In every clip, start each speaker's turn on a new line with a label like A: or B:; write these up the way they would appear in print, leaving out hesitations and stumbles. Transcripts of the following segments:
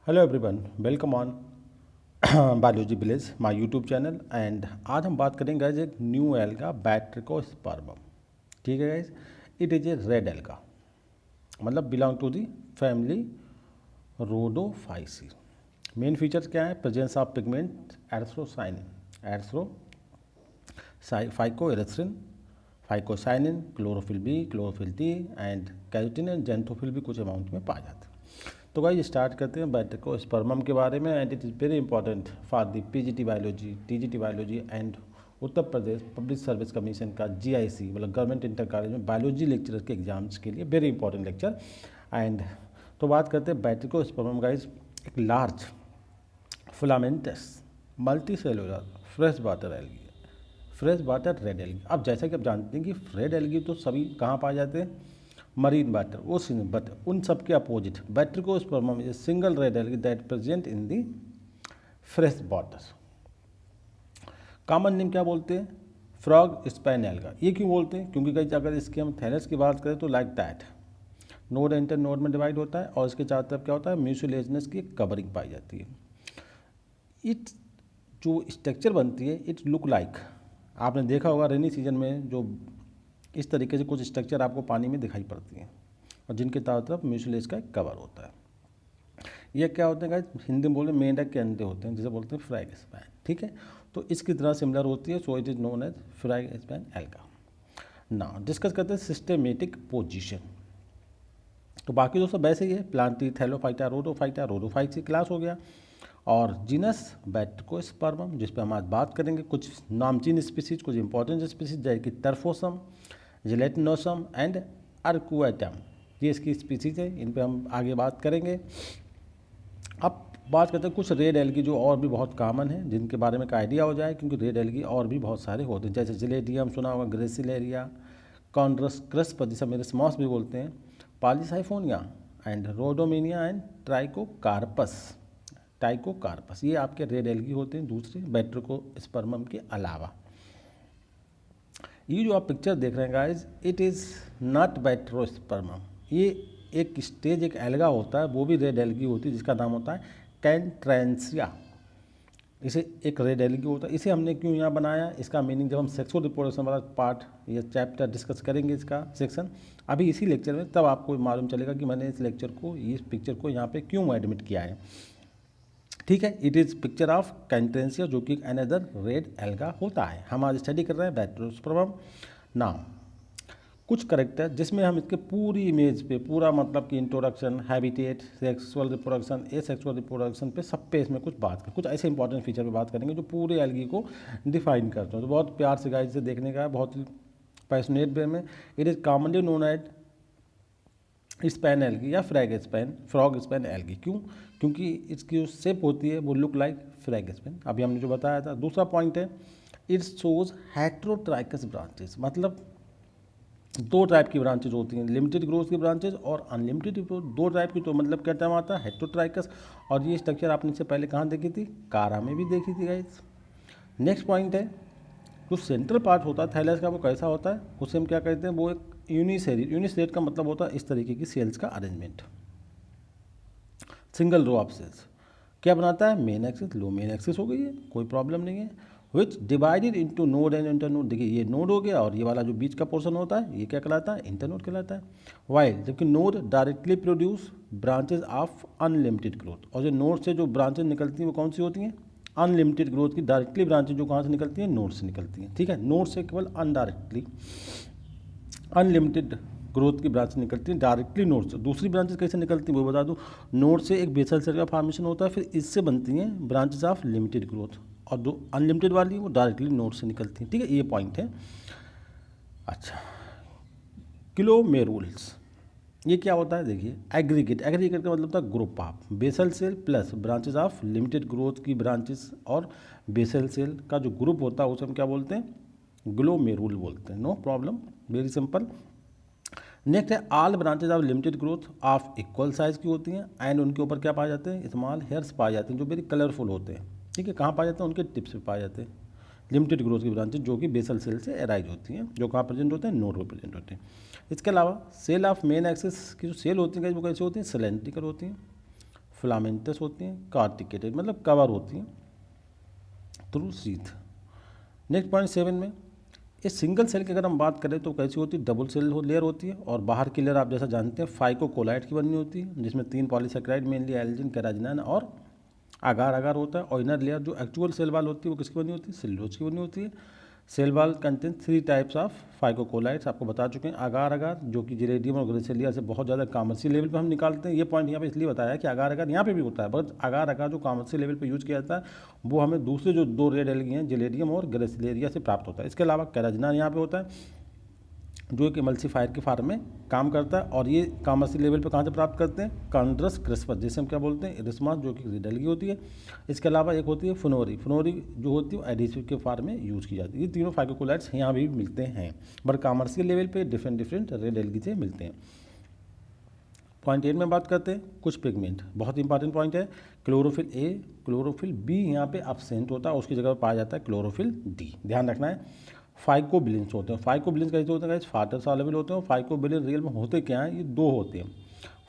A: Hello everyone, welcome on biology village my YouTube channel. And आज हम बात करेंगे गाइज एक न्यू एल्गा बैट्रिकोस्पर्मम। ठीक है guys, it is a red alga, मतलब belong to the family Rhodophyceae. Main features क्या है? Presence of pigment erythrocyanin, phycoerythrin, phycocyanin, chlorophyll B, chlorophyll T and carotene and xanthophyll भी कुछ amount में पाए जाते हैं। तो भाई स्टार्ट करते हैं बैट्रिकोस्पर्मम के बारे में। And it is very important for the PGT biology, TGT biology and Uttar Pradesh public service commission का जीआईसी मतलब गवर्नमेंट इंटर कॉलेज में बायोलॉजी लेक्चरर के एग्जाम्स के लिए वेरी इंपॉर्टेंट लेक्चर। एंड तो बात करते हैं बैट्रिकोस्पर्मम गाइस, एक large filamentous multi cellular fresh water algae, fresh water rat algae. अब जैसा कि आप जानते हैं कि रेड एल्गी तो सभी कहाँ पाए जाते हैं? मरीन वाटर, ओशन, बट उन सब के opposite batrachospermum is single red algae that present in the fresh water. Common name क्या बोलते हैं? Frog spawn alga. ये क्यों बोलते हैं? क्योंकि कहीं अगर इसके हम थैलस की बात करें तो like that node inter node में डिवाइड होता है और इसके चारों तरफ क्या होता है? म्यूसिलेजनेस की कवरिंग पाई जाती है। इट जो स्ट्रक्चर बनती है इट लुक लाइक, आपने देखा होगा रेनी सीजन में जो इस तरीके से कुछ स्ट्रक्चर आपको पानी में दिखाई पड़ती हैं और जिनके चारों तरफ म्यूसिलेज का एक कवर होता है। ये क्या होते हैं गाइस? हिंदी में बोले मेंढक के अंडे होते हैं, जिसे बोलते हैं फ्रैग स्पैन। ठीक है, तो इसकी तरह सिमिलर होती है, so it is known as frog spawn alga. Now discuss करते हैं सिस्टेमेटिक पोजीशन। तो बाकी तो सब वैसे ही है, प्लांटी, थैलोफाइटा, रोडोफाइटा क्लास हो गया, और जीनस बैट्रिकोस्पर्मम जिस पर हम आज बात करेंगे। कुछ नामचीन स्पीसीज, कुछ इंपॉर्टेंट स्पीसीज जैसे कि टर्फोसम, जिलेटिनोसम एंड अर्कुएटम, ये इसकी स्पीसीज है, इन पे हम आगे बात करेंगे। अब बात करते हैं कुछ रेड एल्गी जो और भी बहुत कॉमन है, जिनके बारे में एक आइडिया हो जाए, क्योंकि रेड एल्गी और भी बहुत सारे होते हैं, जैसे जिलेडियम सुना होगा, ग्रेसिलेरिया, कॉन्ड्रस क्रस्प जिसे मेरिस्मॉस भी बोलते हैं, पॉलीसाइफोनिया एंड रोडोमिनिया एंड टाइकोकार्पस, ये आपके रेड एल्गी होते हैं दूसरे बैट्रिकोस्पर्मम के अलावा। ये जो आप पिक्चर देख रहे हैं गाइज, इट इज़ नॉट बैट्रिकोस्पर्मम। ये एक स्टेज एक एल्गा होता है, वो भी रेड एल्गी होती है, जिसका नाम होता है कैंट्रेंसिया। इसे एक रेड एल्गी होता है। इसे हमने क्यों यहाँ बनाया, इसका मीनिंग जब हम सेक्सुअल रिप्रोडक्शन वाला पार्ट या चैप्टर डिस्कस करेंगे, इसका सेक्शन अभी इसी लेक्चर में, तब आपको मालूम चलेगा कि मैंने इस लेक्चर को, इस पिक्चर को यहाँ पे क्यों एडमिट किया है। ठीक है, इट इज़ पिक्चर ऑफ कैंट्रेंसिया, जो कि अनदर रेड एल्गा होता है। हम आज स्टडी कर रहे हैं बैट्रिकोस्पर्मम। नाउ कुछ करेक्टर जिसमें हम इसके पूरी इमेज पे पूरा, मतलब कि introduction, habitat, sexual reproduction, asexual reproduction पे, सब पे इसमें कुछ बात करें, कुछ ऐसे इंपॉर्टेंट फीचर पे बात करेंगे जो पूरे एल्गी को डिफाइन करते हैं। तो बहुत प्यार से गाइड से देखने का है, बहुत ही पैशनेट वे में। It is commonly known as span algae या फ्रॉग स्पैन एल्गी। क्यों? क्योंकि इसकी जो शेप होती है वो लुक लाइक फ्रैग स्पैन, अभी हमने जो बताया था। दूसरा पॉइंट है, इट शोज हेट्रोट्राइकस ब्रांचेस, मतलब दो टाइप की ब्रांचेज होती हैं, लिमिटेड ग्रोथ की ब्रांचेज और अनलिमिटेड ग्रोथ, दो टाइप की। तो मतलब क्या टर्म आता है? हेट्रोट्राइकस। और ये स्ट्रक्चर आपने इससे पहले कहाँ देखी थी? कारा में भी देखी थी गाइस। नेक्स्ट पॉइंट है, जो सेंट्रल पार्ट होता है थैलस का, वो कैसा होता है? उसे हम क्या कहते हैं? वो एक यूनिसेट का मतलब होता है इस तरीके की सेल्स का arrangement, single row of cells. क्या बनाता है? मेन एक्सिस, लो मेन एक्सिस हो गई है, कोई प्रॉब्लम नहीं है। Which divided into node and internode. देखिए ये नोड हो गया, और ये वाला जो बीच का पोर्शन होता है ये क्या कहलाता है? इंटरनोड कहलाता है। वाइल जबकि node directly produce branches of unlimited growth, और जो नोड से जो ब्रांचेज निकलती हैं वो कौन सी होती हैं? अनलिमिटेड ग्रोथ की डायरेक्टली ब्रांचेज जो कहाँ से निकलती हैं? नोड से निकलती हैं। ठीक है, नोड से केवल अनडायरेक्टली, अनलिमिटेड ग्रोथ की ब्रांच निकलती है डायरेक्टली नोड से। दूसरी ब्रांचेस कैसे निकलती हैं वो बता दूं। नोड से एक बेसल सेल का फॉर्मेशन होता है, फिर इससे बनती हैं ब्रांचेस ऑफ लिमिटेड ग्रोथ, और दो अनलिमिटेड वाली वो डायरेक्टली नोड से निकलती हैं। ठीक है, ये पॉइंट है। अच्छा, क्लोमेरुल्स, ये क्या होता है? देखिए एग्रीगेट का मतलब था group of basal cell plus branches of limited growth की ब्रांचेस, और बेसल सेल का जो ग्रुप होता है उसे हम क्या बोलते हैं? ग्लोमेरुल बोलते हैं। No problem, very simple. Next है, all branches of limited growth of equal size की होती हैं, एंड उनके ऊपर क्या पाए जाते हैं? स्मॉल हेयर्स पाए जाते हैं जो वेरी कलरफुल होते हैं। ठीक है, कहाँ पाए जाते हैं? उनके टिप्स पे पाए जाते हैं। लिमिटेड ग्रोथ की ब्रांचेज जो कि बेसल सेल से अराइज होती हैं, जो कहाँ प्रेजेंट होते हैं? नोड पर प्रेजेंट होते हैं। इसके अलावा सेल ऑफ मेन एक्सिस की जो सेल होती हैं वो कैसे होती हैं? सिलेंड्रिकल होती हैं। फिलामेंटस होती हैं, कार्टिकेटेड मतलब कवर होती हैं थ्रू शीथ। नेक्स्ट पॉइंट 7 में इस सिंगल सेल की अगर हम बात करें तो कैसी होती है, डबल सेल लेयर होती है और बाहर की लेयर आप जैसा जानते हैं फाइकोकोलाइट की बनी होती है, जिसमें 3 पॉलीसेकेराइड मेनली एल्जिन, कैराजिनान और आगार आगार होता है। और इनर लेयर जो एक्चुअल सेल वाल होती है वो किसकी बनी होती है, सेल्यूलोज की बनी होती है। Cell wall contain 3 types of फाइकोकोलाइट्स, आपको बता चुके हैं। आगार आगार जो कि जेरेडियम और ग्रेसिलिया से बहुत ज़्यादा कॉमर्शियल लेवल पे हम निकालते हैं। ये पॉइंट यहाँ पे इसलिए बताया कि आगार आगार यहाँ पे भी होता है, बट आगार आगार जो कॉमर्शियल लेवल पे यूज किया जाता है वो हमें दूसरे जो 2 रेड एल्गी हैं जेलेडियम और ग्रेसिलेरिया से प्राप्त होता है। इसके अलावा कैराजिनान यहाँ पे होता है जो एक इमल्सीफायर के फार्म में काम करता है, और ये कॉमर्शियल लेवल पे कहाँ से प्राप्त करते हैं, कॉन्ड्रस क्रिस्पर जिसे हम क्या बोलते हैं, इरिस्मा जो कि रेड एल्गी होती है। इसके अलावा एक होती है फुनोरी, फुनोरी जो होती है एडिसिव के फार्म में यूज़ की जाती है। ये तीनों फाइकोकोलाइट्स यहाँ भी मिलते हैं, बट कॉमर्शियल लेवल पे डिफरेंट डिफरेंट रेड एल्गी से मिलते हैं। पॉइंट 8 में बात करते हैं कुछ पिगमेंट, बहुत इंपॉर्टेंट पॉइंट है। क्लोरोफिल ए, क्लोरोफिल बी यहाँ पे एब्सेंट होता है, उसकी जगह पर पाया जाता है क्लोरोफिल डी, ध्यान रखना है। फाइकोबिलिन्स होते हैं, फाइकोबिलिन्स कैसे होते हैं, फाटर सॉल्युबल होते हैं। फाइकोबिलिन रियल में होते क्या हैं, ये 2 होते हैं।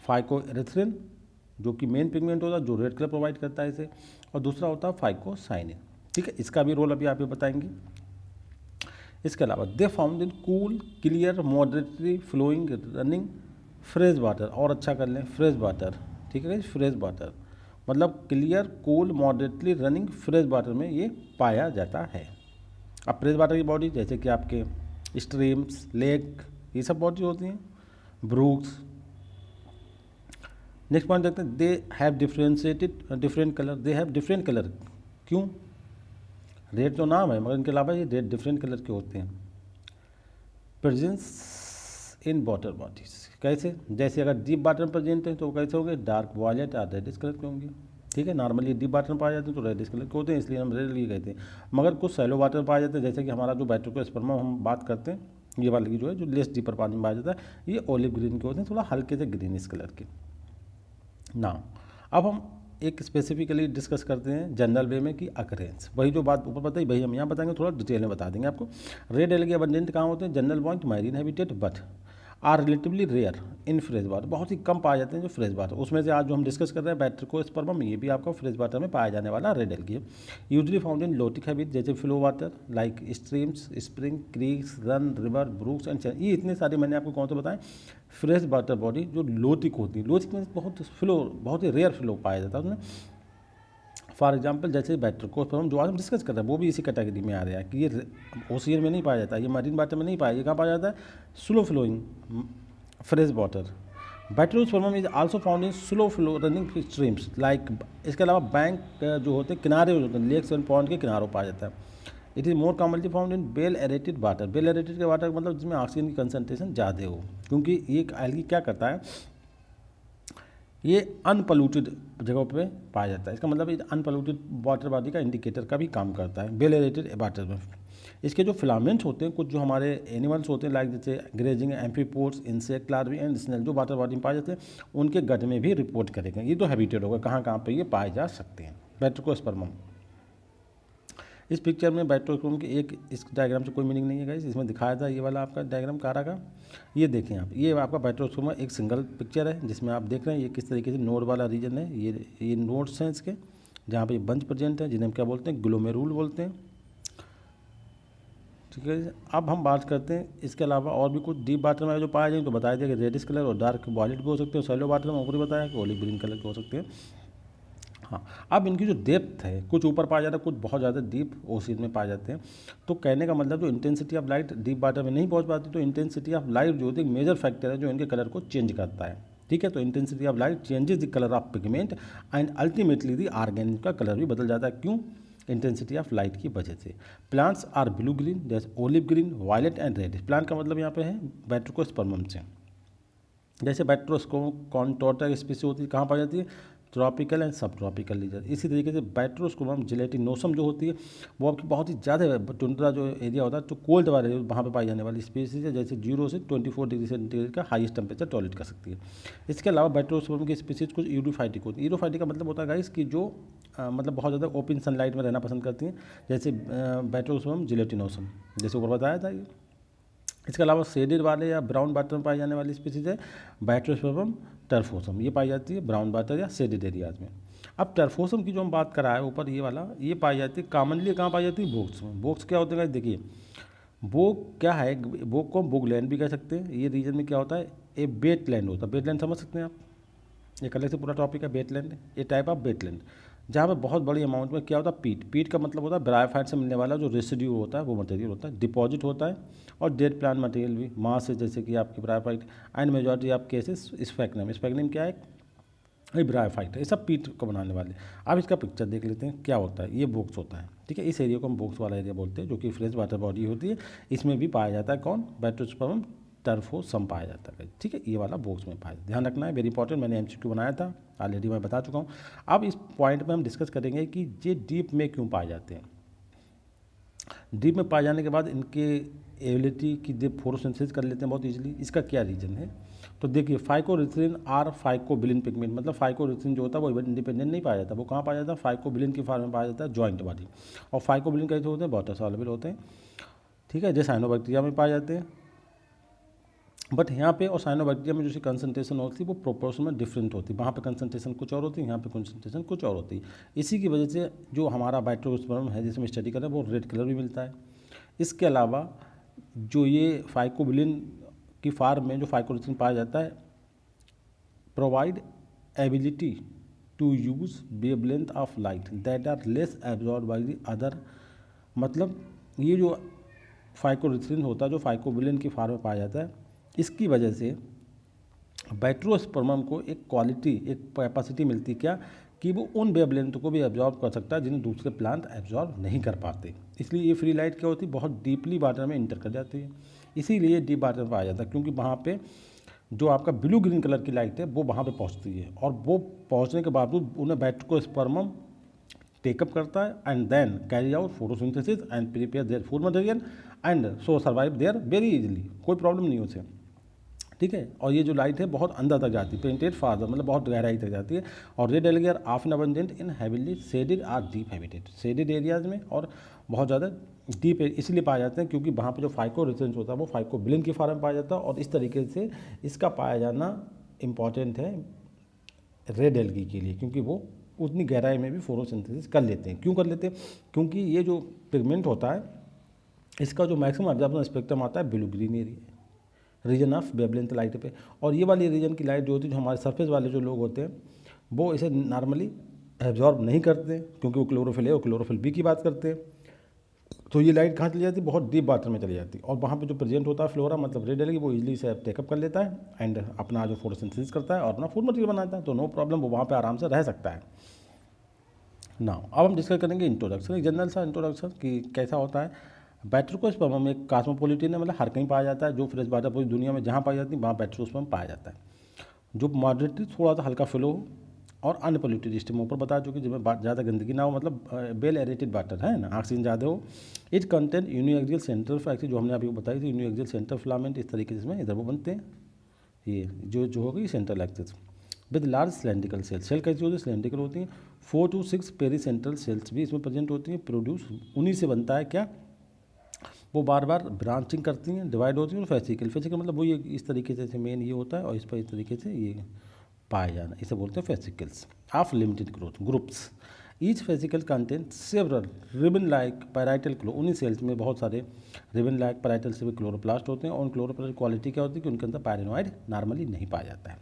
A: फाइकोएरिथ्रिन जो कि मेन पिगमेंट होता है जो रेड कलर प्रोवाइड करता है इसे, और दूसरा होता है फाइकोसाइनिन, ठीक है। इसका भी रोल अभी आप बताएंगे। इसके अलावा they found in cool clear moderately flowing running fresh water, और अच्छा कर लें फ्रेश वाटर, ठीक है। फ्रेश वाटर मतलब clear cool moderately running fresh water में ये पाया जाता है। अब फ्रेश वाटर की बॉडी जैसे कि आपके स्ट्रीम्स, लेक, ये सब बॉडी होती हैं, ब्रूक्स। नेक्स्ट पॉइंट देखते हैं, they have differentiated different colour, they have different colour, क्यों, रेड तो नाम है मगर इनके अलावा ये रेड डिफरेंट कलर के होते हैं। प्रेजेंस इन वाटर बॉडीज कैसे, जैसे अगर डीप वाटर में प्रेजेंट है तो वो कैसे होंगे, डार्क वॉयलेट और रेडिश कलर के होंगे, ठीक है। नॉर्मली डीप वाटर में पाए जाते हैं तो रेडिश कलर के होते हैं, इसलिए हम रेड एल्गी कहते हैं। मगर कुछ सैलो वाटर में पाए जाते हैं, जैसे कि हमारा जो बैट्रिकोस्पर्मा हम बात करते हैं, ये वाली जो है जो लेस डीपर पानी में पाया जाता है, ये ऑलिव ग्रीन के होते हैं, थोड़ा हल्के से ग्रीनिश कलर के। ना अब हम एक स्पेसिफिकली डिस्कस करते हैं जनरल वे में कि अकरेंस, वही जो बात ऊपर बताई वही हम यहाँ बताएंगे, थोड़ा डिटेल में बता देंगे आपको। रेड एल्गी अबंडेंट कहाँ होते हैं, general point marine habitat, but are relatively rare in fresh water, बहुत ही कम पाए जाते हैं जो फ्रेश वाटर। उसमें से आज जो हम डिस्कस कर रहे हैं बैट्रिकोस्पर्मम, ये भी आपका फ्रेश वाटर में पाया जाने वाला रेड एल्गी है। Usually found in lotic habit जैसे flow water like streams, spring, creeks, run, river, brooks and channel, ये इतने सारे मैंने आपको कौन से बताएं फ्रेश वाटर बॉडी जो लोटिक होती है। लोटिक में बहुत फ्लो, बहुत ही रेयर फ्लो पाया जाता है उसमें। फॉर एग्जाम्पल जैसे बैट्रिकोस्पर्मम जो आज हम डिस्कस कर रहे हैं वो भी इसी कैटेगरी में आ रहा है कि ये ओशियन में नहीं पाया जाता, ये मरीन वाटर में नहीं पाया, ये कहाँ पाया जाता है, slow flowing fresh water. Batrachospermum is also found in slow flow running streams like, इसके अलावा बैंक जो होते हैं किनारे होते हैं, लेक्स एंड पॉन्ड के किनारों पाया जाता है। It is more commonly found in well aerated water, well aerated के वाटर मतलब जिसमें ऑक्सीजन की कंसनट्रेशन ज़्यादा हो, क्योंकि ये एल्गी क्या करता है, ये अनपॉल्यूटेड जगहों पे पाया जाता है। इसका मतलब ये अनपॉल्यूटेड वाटर बॉडी का इंडिकेटर का भी काम करता है बेल एरेटेड वाटर में। इसके जो फिलामेंट्स होते हैं, कुछ जो हमारे एनिमल्स होते हैं लाइक जैसे grazing, amphipods, insect larvae and snail जो वाटर बॉडी में पाए जाते हैं, उनके गट में भी रिपोर्ट करेंगे। ये तो हैबिटेट होगा, कहाँ कहाँ पे ये पाए जा सकते हैं। बैट्रिकोस्पर्मम, इस पिक्चर में बैट्रिकोस्पर्मम की एक इस डायग्राम से कोई मीनिंग नहीं है गाइस, इसमें दिखाया था ये वाला आपका डायग्राम कारा का, ये देखें आप, ये आपका बैट्रिकोस्पर्मम एक सिंगल पिक्चर है जिसमें आप देख रहे हैं ये किस तरीके से नोड वाला रीजन है, ये नोड्स हैं इसके, जहाँ पे बंच प्रेजेंट है जिन्हें हम क्या बोलते हैं, ग्लोमेरुल बोलते हैं, ठीक है। अब हम बात करते हैं इसके अलावा और भी कुछ डीप वाटर में जो पाया जाए, तो बताया जाए कि रेडिश कलर और डार्क वॉयलेट भी हो सकते हैं, सैलो वाटर में ऊपर ही बताया कि ऑलिव ग्रीन कलर के हो सकते हैं। हाँ, अब इनकी जो डेप्थ है, कुछ ऊपर पाया जाता है, कुछ बहुत ज़्यादा डीप ओशियन में पाए जाते हैं। तो कहने का मतलब जो intensity of light deep water में नहीं पहुंच पाती, तो इंटेंसिटी ऑफ लाइट जो होती है एक मेजर फैक्टर है जो इनके कलर को चेंज करता है, ठीक है। तो intensity of light changes the colour of pigment and ultimately the organism का कलर भी बदल जाता है, क्यों, इंटेंसिटी ऑफ लाइट की वजह से। प्लांट्स आर ब्लू ग्रीन जैसे olive green, violet and red. Plant का मतलब यहाँ पे है बैट्रिकोस्पर्मम से, जैसे बैट्रोस्कोन स्पीसीज होती है, कहाँ पाई जाती है, ट्रॉपिकल एंड सब ट्रॉपिकल रीजन। इसी तरीके से बैट्रोस्कोमम जिलेटिनोसम जो होती है वो आपकी बहुत ही ज़्यादा टुंड्रा जो एरिया होता है तो कोल्ड वाले वहाँ पे पाई जाने वाली स्पीसीज है, जैसे 0 से 24 डिग्री सेंटीग्रेड का हाईएस्ट टेम्परेचर टॉलरेट कर सकती है। इसके अलावा बैट्रोस्कोमम की स्पीसीज कुछ यूरोफाइटिक होती है। यूरोफाइटिक का मतलब होता है गाइस कि जो मतलब बहुत ज़्यादा ओपन सनलाइट में रहना पसंद करती हैं, जैसे बैट्रोस्कोमम जिलेटिनोसम, जैसे ऊपर बताया था ये। इसके अलावा शेडेड वाले या ब्राउन वाटर में पाई जाने वाली स्पीसीज है बैट्रोस्पर्मम टर्फोसम, ये पाई जाती है ब्राउन वाटर या शेडेड एरियाज में। अब टर्फोसम की जो हम बात कर रहा है ऊपर ये वाला, ये पाई जाती है कॉमनली कहाँ पाई जाती है, बोक्स में। बोक्स क्या होते हैं देखिए, बोक क्या है, बोक को हम बोगलैंड भी कह सकते हैं। ये रीजन में क्या होता है, ये वेटलैंड होता है। वेटलैंड समझ सकते हैं आप, एक अलग से पूरा टॉपिक है वेटलैंड, ये टाइप ऑफ वेटलैंड जहाँ पे बहुत बड़ी अमाउंट में क्या होता है, पीट। पीट का मतलब होता है ब्रायोफाइट से मिलने वाला जो रेसिड्यू होता है, वो मटेरियल होता है, डिपॉजिट होता है। और डेड प्लांट मटेरियल भी मास है, जैसे कि आपकी bryophyte and majority of cases sphagnum. Sphagnum क्या है, ये ब्रायोफाइट है, ये सब पीट को बनाने वाले। अब इसका पिक्चर देख लेते हैं क्या होता है। ये बोक्स होता है, ठीक है। इस एरिया को हम बोक्स वाला एरिया बोलते हैं, जो कि फ्रेश वाटर बॉडी होती है। इसमें भी पाया जाता है कौन, बैट्रोस्पर्मम टर्फोसम पाया जाता है, ठीक है। ये वाला बॉक्स में पाया, ध्यान रखना है, वेरी इंपॉर्टेंट। मैंने एमसीक्यू बनाया था ऑलरेडी, मैं बता चुका हूँ। अब इस पॉइंट में हम डिस्कस करेंगे कि ये डीप में क्यों पाए जाते हैं। डीप में पाए जाने के बाद इनके एबिलिटी की जब फोटोसिंथेसिस कर लेते हैं बहुत इजीली, इसका क्या रीजन है। तो देखिए फाइकोरिथ्रिन आर फाइकोबिलिन पिगमेंट, मतलब फाइकोरिथ्रिन जो होता है वो इंडिपेंडेंट नहीं पाया जाता, वो कहाँ पाया जाता है, फाइकोबिलिन की फॉर्म में पाया जाता है जॉइंट बॉडी। और फाइकोबिलिन कैसे होते हैं, वाटर सॉल्युबल होते हैं, ठीक है, जो साइनोबैक्टीरिया में पाए जाते हैं। बट यहाँ पे और साइनोबैक्टीरिया में जो कंसंट्रेशन होती है वो प्रोपोर्शन में डिफरेंट होती है, वहाँ पे कंसंट्रेशन कुछ और होती है, यहाँ पे कंसंट्रेशन कुछ और होती है। इसी की वजह से जो हमारा बैट्रोस्पर्म है जिसमें स्टडी करें वो रेड कलर भी मिलता है। इसके अलावा जो ये फाइकोबिलिन की फार्म में जो फाइकोरिथ्रिन पाया जाता है, provide ability to use wavelength of light that are less absorb by the other. मतलब ये जो फाइकोरिथ्रिन होता है जो फाइकोबिलिन की फार्म में पाया जाता है, इसकी वजह से बैट्रोस्पर्मम को एक क्वालिटी, एक कैपेसिटी मिलती क्या, कि वो उन वेवलेंथ को भी एब्जॉर्ब कर सकता है जिन्हें दूसरे प्लांट एब्जॉर्ब नहीं कर पाते। इसलिए ये फ्री लाइट क्या होती है, बहुत डीपली वाटर में इंटर कर जाती है, इसीलिए डीप वाटर में पाया जाता है। क्योंकि वहाँ पे जो आपका ब्लू ग्रीन कलर की लाइट है वो वहाँ पे पहुँचती है, और वो पहुँचने के बावजूद उन्हें बैट्रोस्पर्मम टेकअप करता है and then carry out photosynthesis and prepare their food material and so survive there very easily, कोई प्रॉब्लम नहीं उसे, ठीक है। और ये जो लाइट है बहुत अंदर तक जाती है, पेंटेड फार्दर, मतलब बहुत गहराई तक जाती है। और red algae are often abundant in heavily shaded or deep habitat, shaded areas में और बहुत ज़्यादा डीप इसलिए पाए जाते हैं क्योंकि वहाँ पे जो फाइकोरिथ्रिन होता है वो फाइकोबिलिन की फॉर्म में पाया जाता है। और इस तरीके से इसका पाया जाना इम्पॉर्टेंट है रेड एलगी के लिए, क्योंकि वो उतनी गहराई में भी फोटोसिंथेसिस कर लेते हैं। क्यों कर लेते हैं, क्योंकि ये जो पिगमेंट होता है इसका जो मैक्सिमम एब्जॉर्प्शन स्पेक्ट्रम आता है blue green area, region of wavelength light पे। और ये वाली रीजन की लाइट जो होती है, जो हमारे सरफेस वाले जो लोग होते हैं वो इसे नॉर्मली एब्जॉर्ब नहीं करते क्योंकि वो क्लोरोफिल है, वो क्लोरोफिल बी की बात करते हैं। तो ये लाइट कहाँ चली जाती है, बहुत डीप वाटर में चली जाती है। और वहाँ पे जो प्रेजेंट होता है फ्लोरा मतलब रेड एलगी, वो इजीली से टेकअप कर लेता है एंड अपना जो फोटोसिंथेसिस करता है और अपना फूड मटेरियल बनाता है, तो नो प्रॉब्लम, वो वहाँ पर आराम से रह सकता है। नाउ अब हम डिस्कस करेंगे इंट्रोडक्शन, एक जनरल सा इंट्रोडक्शन कि कैसा होता है। बैट्रोस्पर्मम एक कॉस्मोपोलिटन है, मतलब हर कहीं पाया जाता है, जो फ्रेश वाटर पूरी दुनिया में जहाँ पाई जाती है वहाँ बैट्रोस्पर्मम पाया जाता है। जो मॉडरेटली थोड़ा सा हल्का फ्लो हो और अनपोल्यूटेड स्टीम, ऊपर बता चुके जिसमें ज़्यादा गंदगी ना हो, मतलब वेल एरेटेड वाटर है ना, ऑक्सीजन ज़्यादा हो। It content uniaxial central flexi, जो हमने अभी बताई थी, यूनिएक्सियल सेंट्रल फिलामेंट, इस तरीके से इसमें इधर वो बनते हैं। ये जो होगी central axis with large cylindrical cell. Cell कैसी होती है, सिलेंड्रिकल होती हैं। 4 to 6 पेरीसेंट्रल सेल्स भी इसमें प्रेजेंट होती हैं। प्रोड्यूस उन्हीं से बनता है क्या, वो बार बार ब्रांचिंग करती हैं, डिवाइड होती हैं। और फेसिकल, फेसिकल मतलब वो ये इस तरीके से मेन ये होता है और इस पर इस तरीके से ये पाया जाना, इसे बोलते हैं fascicles of limited growth groups. Each fascicle content several ribbon like parietal chloro, उन्हीं सेल्स में बहुत सारे रिबन लाइक पैराइटल से भी क्लोरोप्लास्ट होते हैं। और उन क्लोरोप्लास्ट क्वालिटी क्या होती है कि उनके अंदर पैरानोइड नॉर्मली नहीं पाया जाता है।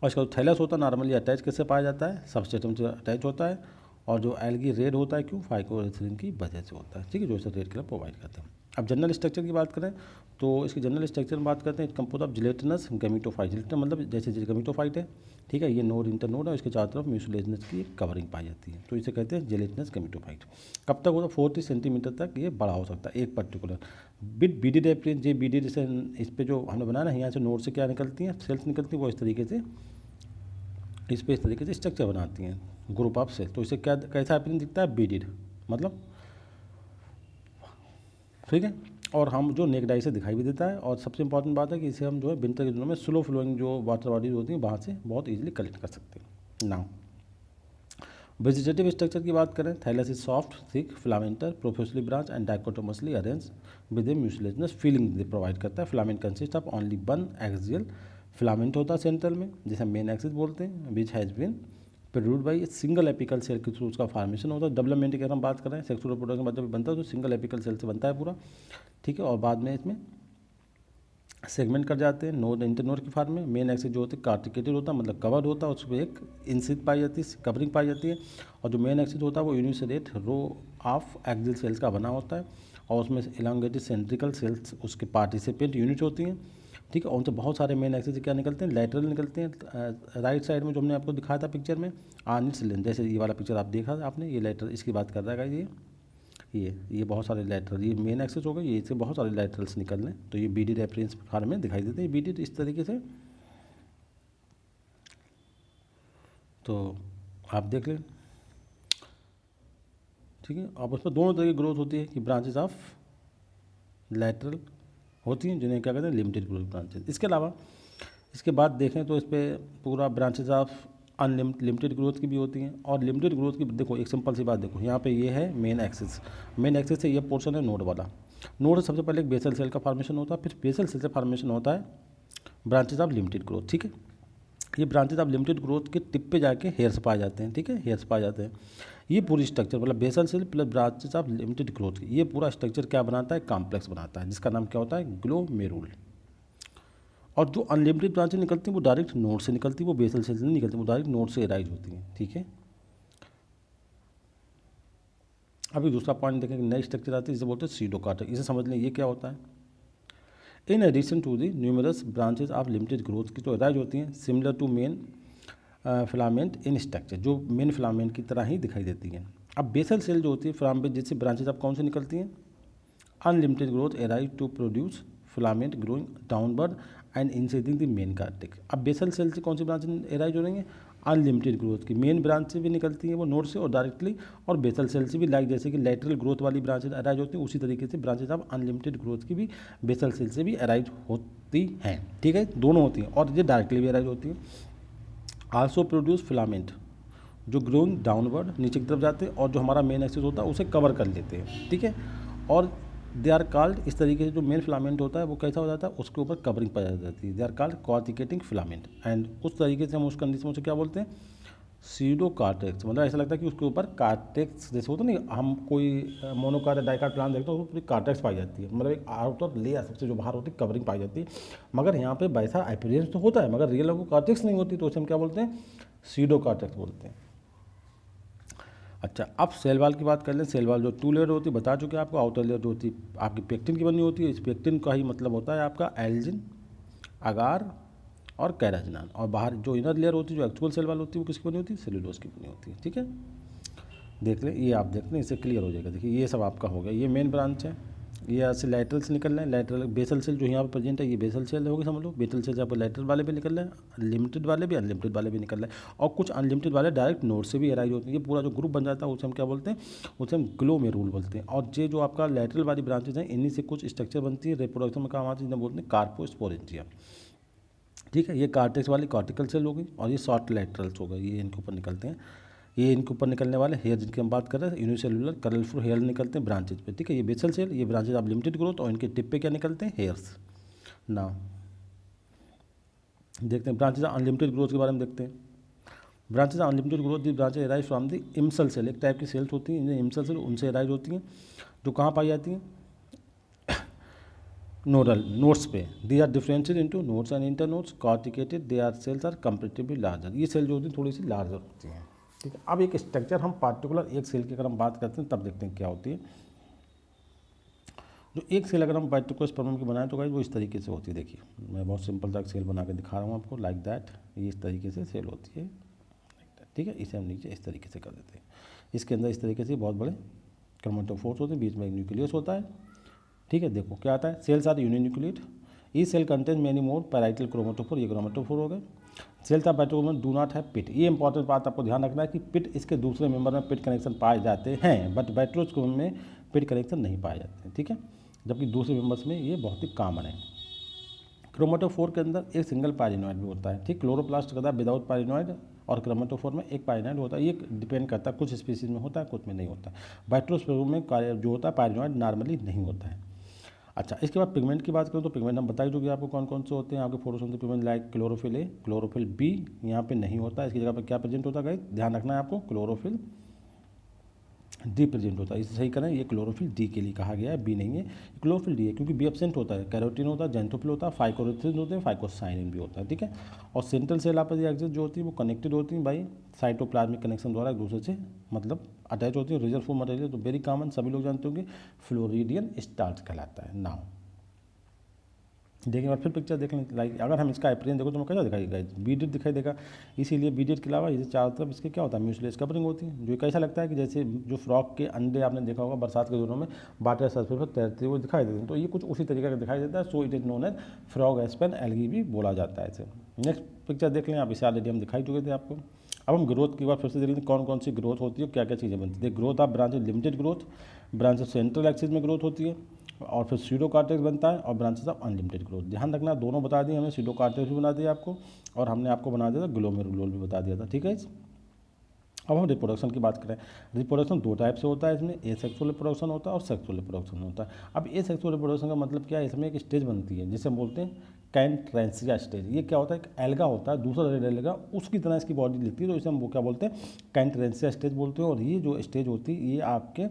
A: और इसका जो थैलस होता है नॉर्मली अटैच कैसे पाया जाता है, सबस्ट्रेटम से अटैच होता है। और जो एल्गी रेड होता है क्यों, फाइकोरिथ्रिन की वजह से होता है, ठीक है, जो इसे रेड कलर प्रोवाइड करता है। अब जनरल स्ट्रक्चर की बात करें तो इसकी जनरल स्ट्रक्चर में बात करते हैं, it compose of gelatinous gametophyte. Gelatinous मतलब जैसे गैमेटोफाइट है, ठीक है, ये नोड इंटरनोड है, इसके चारों तरफ म्यूसिलेजिनस की कवरिंग पाई जाती है, तो इसे कहते हैं जिलेटिनस गैमेटोफाइट। कब तक होता है, 40 सेंटीमीटर तक ये बड़ा हो सकता है एक पर्टिकुलर बिट बीडी एप्रियन। जे बीडी जैसे इस पर जो हमने बनाया ना, यहाँ से नोड से क्या निकलती हैं, सेल्स निकलती हैं, वो इस तरीके से इस पर इस तरीके से स्ट्रक्चर बनाती हैं, ग्रुप ऑफ सेल। तो इसे क्या कैसा एप्रियन दिखता है, बीडीड मतलब, ठीक है। और हम जो नेक डाई से दिखाई भी देता है। और सबसे इंपॉर्टेंट बात है कि इसे हम जो है विंटर के दिनों में स्लो फ्लोइंग जो वाटर बॉडीज होती हैं वहाँ से बहुत ईजिली कलेक्ट कर सकते हैं। नाउ वेजिटेटिव स्ट्रक्चर की बात करें, thallus is soft thick filamentous profusely branch and dichotomously arrange with a mucilaginous feeling provide करता है। Filament consist of only one axial filament होता है सेंट्रल में, जिसे मेन एक्सिस बोलते हैं, which has been produced by single apical cell के through उसका फॉर्मेशन होता है। डेवलपमेंट की अगर हम बात करें, सेक्सुअल रिप्रोडक्शन के बाद जब बनता है तो सिंगल एपिकल सेल से बनता है पूरा, ठीक है। और बाद में इसमें सेगमेंट कर जाते हैं नोड इंटरनोड की फॉर्म में। मेन एक्सिस जो होती है कार्टिकेटेड होता है, मतलब कवर्ड होता है, उसमें एक इंसिड पाई जाती है, कवरिंग पाई जाती है। और जो मेन एक्सिस होता है वो यूनिसेरेट रो ऑफ एक्सियल सेल्स का बना होता है, और उसमें इलांगेटेड सेंट्रिकल सेल्स उसके पार्टिसिपेंट यूनिट होती हैं, ठीक है। और उनसे बहुत सारे मेन एक्सिस क्या निकलते हैं, लैटरल निकलते हैं। राइट साइड में जो हमने आपको दिखाया था पिक्चर में आर्निट्स लेंथ, जैसे ये वाला पिक्चर आप देखा था आपने, ये लैटरल इसकी बात कर रहा है ये बहुत सारे लैटरल, ये मेन एक्सिस हो गए, ये इससे बहुत सारे लैटरल्स निकल रहे हैं, तो ये बी डी रेफरेंस फॉर्म में दिखाई देते हैं। बी डी इस तरीके से, तो आप देख लें, ठीक है। अब उसमें दोनों तरह की ग्रोथ होती है कि ब्रांचेस ऑफ लैटरल होती हैं, जिन्हें क्या कहते हैं लिमिटेड ग्रोथ ब्रांचेस। इसके अलावा इसके बाद देखें तो इस पर पूरा ब्रांचेस ऑफ अनलिमिटेड ग्रोथ की भी होती हैं, और लिमिटेड ग्रोथ की देखो एक सिंपल सी बात देखो, यहाँ पे ये है मेन एक्सिस, मेन एक्सिस से ये पोर्शन है नोड वाला। नोड से सबसे पहले एक बेसल सेल का फॉर्मेशन होता है, फिर बेसल सेल से फॉर्मेशन होता है ब्रांचेस ऑफ लिमिटेड ग्रोथ, ठीक है। ये ब्रांचेस ऑफ लिमिटेड ग्रोथ के टिप पे जाके हेयर्स पाए जाते हैं, ठीक है, हेयर्स पाए जाते हैं। ये पूरी स्ट्रक्चर मतलब basal cell plus branches of limited growth की ये पूरा स्ट्रक्चर क्या बनाता है, कॉम्प्लेक्स बनाता है, जिसका नाम क्या होता है ग्लोमेरुल। और जो अनलिमिटेड ब्रांचें निकलती हैं वो डायरेक्ट नोड से निकलती है, वो बेसल सेल से नहीं निकलती, वो डायरेक्ट नोड से एराइज होती हैं, ठीक है। अभी दूसरा पॉइंट देखें कि नई स्ट्रक्चर आती है, इसे बोलते हैं सीडोकार्टर। इसे समझ लें ये क्या होता है। In addition to the numerous branches of limited growth की तो एराइज होती हैं similar to main filament in structure, जो मेन फिलामेंट की तरह ही दिखाई देती हैं। अब बेसल सेल जो होती है फिलामेंट, जिससे ब्रांचेज अब कौन से निकलती हैं, unlimited growth arise to produce filament growing downward and ensheathing the main cortex. अब बेसल सेल से कौन सी ब्रांच एराइज हो रही हैं, अनलिमिटेड ग्रोथ की। मेन ब्रांच से भी निकलती है वो नोड से और डायरेक्टली, और बेसल सेल से भी, लाइक जैसे कि लेटरल ग्रोथ वाली ब्रांचेज अराइज होती हैं, उसी तरीके से ब्रांचेज ऑफ अनलिमिटेड ग्रोथ की भी बेसल सेल से भी अराइज होती हैं, ठीक है, दोनों होती हैं, और ये डायरेक्टली भी अराइज होती हैं। आल्सो प्रोड्यूस फिलामेंट जो ग्रोइंग डाउनवर्ड नीचे की तरफ जाते हैं, और जो हमारा मेन एक्सिस होता है उसे कवर कर लेते हैं, ठीक है। और दे आर कॉल्ड, इस तरीके से जो मेन फिलामेंट होता है वो कैसा हो जाता है, उसके ऊपर कवरिंग पाई जाती है, they are called corticating filament. And उस तरीके से हम उस कंडीशन में उसे क्या बोलते हैं, सीडो कार्टेक्स। मतलब ऐसा लगता है कि उसके ऊपर कार्टेक्स जैसे होता नहीं, हम कोई मोनोकार्ट या डाइकार्ट प्लांट देखते हैं तो पूरी कार्टेक्स पाई जाती है, मतलब एक आउटर लेयर सबसे जो बाहर होती है कवरिंग पाई जाती है। मगर यहाँ पे वैसा अपीयरेंस तो होता है, मगर रियल वो कार्टेक्स नहीं होती, तो उसे हम क्या बोलते हैं, सीडो कार्टेक्स बोलते हैं। अच्छा, अब सेल वाल की बात कर लें। सेल वाल जो 2 लेयर होती है बता चुके आपको। आउटर लेयर जो होती है आपकी पेक्टिन की बनी होती है, इस पेक्टिन का ही मतलब होता है आपका एल्जिन, अगार और कैराजिनान। और बाहर जो इनर लेयर होती है जो एक्चुअल सेल वाल होती है वो किसकी बनी होती है, सेलुलोज की बनी होती है, ठीक है। देख लें, ये आप देख लें, इससे क्लियर हो जाएगा। देखिए ये सब आपका हो गया, ये मेन ब्रांच है, ये यहाँ से लैटरल से निकल रहे हैं, लैटरल बेसल सेल जो यहाँ पर प्रेजेंट है ये बेसल सेल होगी समझ लो। बेसल सेल आपको लैटरल वाले भी निकल रहे हैं, लिमिटेड वाले भी अनलिमिटेड वाले भी निकल रहे हैं, और कुछ अनलिमिटेड वाले डायरेक्ट नोड से भी अराइज होते हैं। ये पूरा जो ग्रुप बन जाता है उसे हम क्या बोलते हैं, उसे हम ग्लोमेरुल बोलते हैं। और ये जो आपका लैटरल वाली ब्रांचेज हैं इन्हीं से कुछ स्ट्रक्चर बनती है, रिप्रोडक्शन में काम आती है, जिन्हें बोलते हैं कार्पोस्पोरेंजिया, ठीक है। ये कार्टेक्स वाली कॉर्टिकल सेल हो गई, और ये शॉर्ट लैटरल्स हो गए, ये इनके ऊपर निकलते हैं। ये इनके ऊपर निकलने वाले हेयर जिनकी हम बात कर रहे हैं, यूनिसेलुलर कलरफुल हेयर निकलते हैं ब्रांचेज पे, ठीक है। ये बेसल सेल, ये ब्रांचेज आप लिमिटेड ग्रोथ, और इनके टिप पे क्या निकलते हैं, हेयर्स। ना देखते हैं ब्रांचेज अनलिमिटेड ग्रोथ के बारे में देखते हैं। Branches unlimited growth the branches arise from the इम्सल सेल, एक टाइप की सेल्स होती हैं इन्हें इम्सल सेल, उनसे एराइज होती हैं, जो कहाँ पाई जाती हैं, नोडल नोड्स पे। They are differentiated into nodes and inter nodes corticated, they are cells are comparatively larger. ये सेल जो होती है थोड़ी सी लार्जर होती हैं, ठीक है। अब एक स्ट्रक्चर हम पार्टिकुलर एक सेल की अगर हम बात करते हैं तब देखते हैं क्या होती है। जो एक सेल अगर हम पार्टिकुलर स्पर्म की बनाएं तो गाइस वो इस तरीके से होती है। देखिए मैं बहुत सिंपल सा सेल बना के दिखा रहा हूँ आपको, लाइक दैट। ये इस तरीके से सेल होती है, ठीक है। इसे हम नीचे इस तरीके से कर देते हैं। इसके अंदर इस तरीके से बहुत बड़े क्रोमेटोफोर्स होते हैं, बीच में एक न्यूक्लियस होता है, ठीक है। देखो क्या आता है, cells are uninucleate, each cell contain many more parietal chromatophore, ये क्रोमेटोफोर हो गए। Cells of phytosome do not have pit, ये इंपॉर्टेंट बात आपको ध्यान रखना है कि पिट इसके दूसरे मेंबर में पिट कनेक्शन पाए जाते हैं, बट बैट्रोस्कोम में पिट कनेक्शन नहीं पाए जाते हैं, ठीक है। जबकि दूसरे मेंबर्स में ये बहुत ही कॉमन है। क्रोमेटोफोर के अंदर एक सिंगल पाइरिनॉइड भी होता है, ठीक। क्लोरोप्लास्ट का विदाउट पाइरिनॉइड और क्रोमेटोफोर में एक पाइरिनॉइड होता है। ये डिपेंड करता है, कुछ स्पीसीज में होता है, कुछ में नहीं होता। बाइट्रोस्पर्म में जो होता है पाइरिनॉइड नॉर्मली नहीं होता है। अच्छा, इसके बाद पिगमेंट की बात करें तो पिगमेंट हम बता ही चुके आपको कौन कौन से होते हैं। आपके photosynthesis pigment like chlorophyll A, chlorophyll B यहाँ पे नहीं होता है। इसकी जगह पर क्या प्रेजेंट होता है गाइस, ध्यान रखना है आपको, क्लोरोफिल डी प्रेजेंट होता है। इसे सही करें, ये क्लोरोफिल डी के लिए कहा गया है, बी नहीं है, क्लोरोफिल डी है, क्योंकि बी एब्सेंट होता है। कैरोटीन होता है, जेंथोफिल होता है, फाइकोरिथिन होते हैं, फाइकोसाइनिन भी होता है, ठीक है। और सेंट्रल सेल आपस एक्सिस जो होती है वो कनेक्टेड होती है बाई साइटोप्लाज्मिक कनेक्शन द्वारा एक दूसरे से मतलब अटैच होती है। रिजर्व फॉर मटेरियल तो वेरी कॉमन, सभी लोग जानते होंगे, फ्लोरिडियन स्टार्च कहलाता है। नाउ देखिए और फिर पिक्चर देख लें, लाइक अगर हम इसका एप्रियन देखो तो मैं कैसा दिखाई गाइस, बीडेड दिखाई देगा। इसीलिए बीडेड के अलावा इसे चारों तरफ इसके क्या होता है, म्यूसिलेज कवरिंग होती है, जो कैसा लगता है कि जैसे जो फ्रॉक के अंडे आपने देखा होगा बरसात के दिनों में वाटर सरफेस पर तैरते हुए दिखाई देते हैं, तो ये कुछ उसी तरीके का दिखाई देता है। So it is known as frog spawn algae भी बोला जाता है इसे। नेक्स्ट पिक्चर देख लें आप, इसे ऑलरेडी हम दिखाई चुके थे आपको। अब हम ग्रोथ की बात फिर से देख लेते हैं, कौन कौन सी ग्रोथ होती है, क्या क्या चीज़ें बनती है। Growth of branches limited growth, branches central axis में ग्रोथ होती है, और फिर सीडो कार्टेक्स बनता है, और ब्रांचेस ऑफ अनलिमिटेड ग्रोथ। ध्यान रखना, दोनों बता दिए हमने, सीडो कार्टेक्स भी बना दिया आपको, और हमने आपको बना दिया था ग्लोमेरुलोल भी बता दिया था, ठीक है। अब हम रिप्रोडक्शन की बात करें, रिप्रोडक्शन दो टाइप से होता है, इसमें ए सेक्सुअल रिप्रोडक्शन होता है और सेक्सुअल रिप्रोडक्शन होता है। अब ए सेक्सुअल रिप्रोडक्शन का मतलब क्या है, इसमें एक स्टेज बनती है जिसे हम बोलते हैं कैंट्रेंसिया स्टेज। ये क्या होता है, एक एल्गा होता है, दूसरा रेड एल्गा, उसकी तरह इसकी बॉडी दिखती है, तो इसे हम वो क्या बोलते हैं, कैंट्रेंसिया स्टेज बोलते हैं। और ये जो स्टेज होती है ये आपके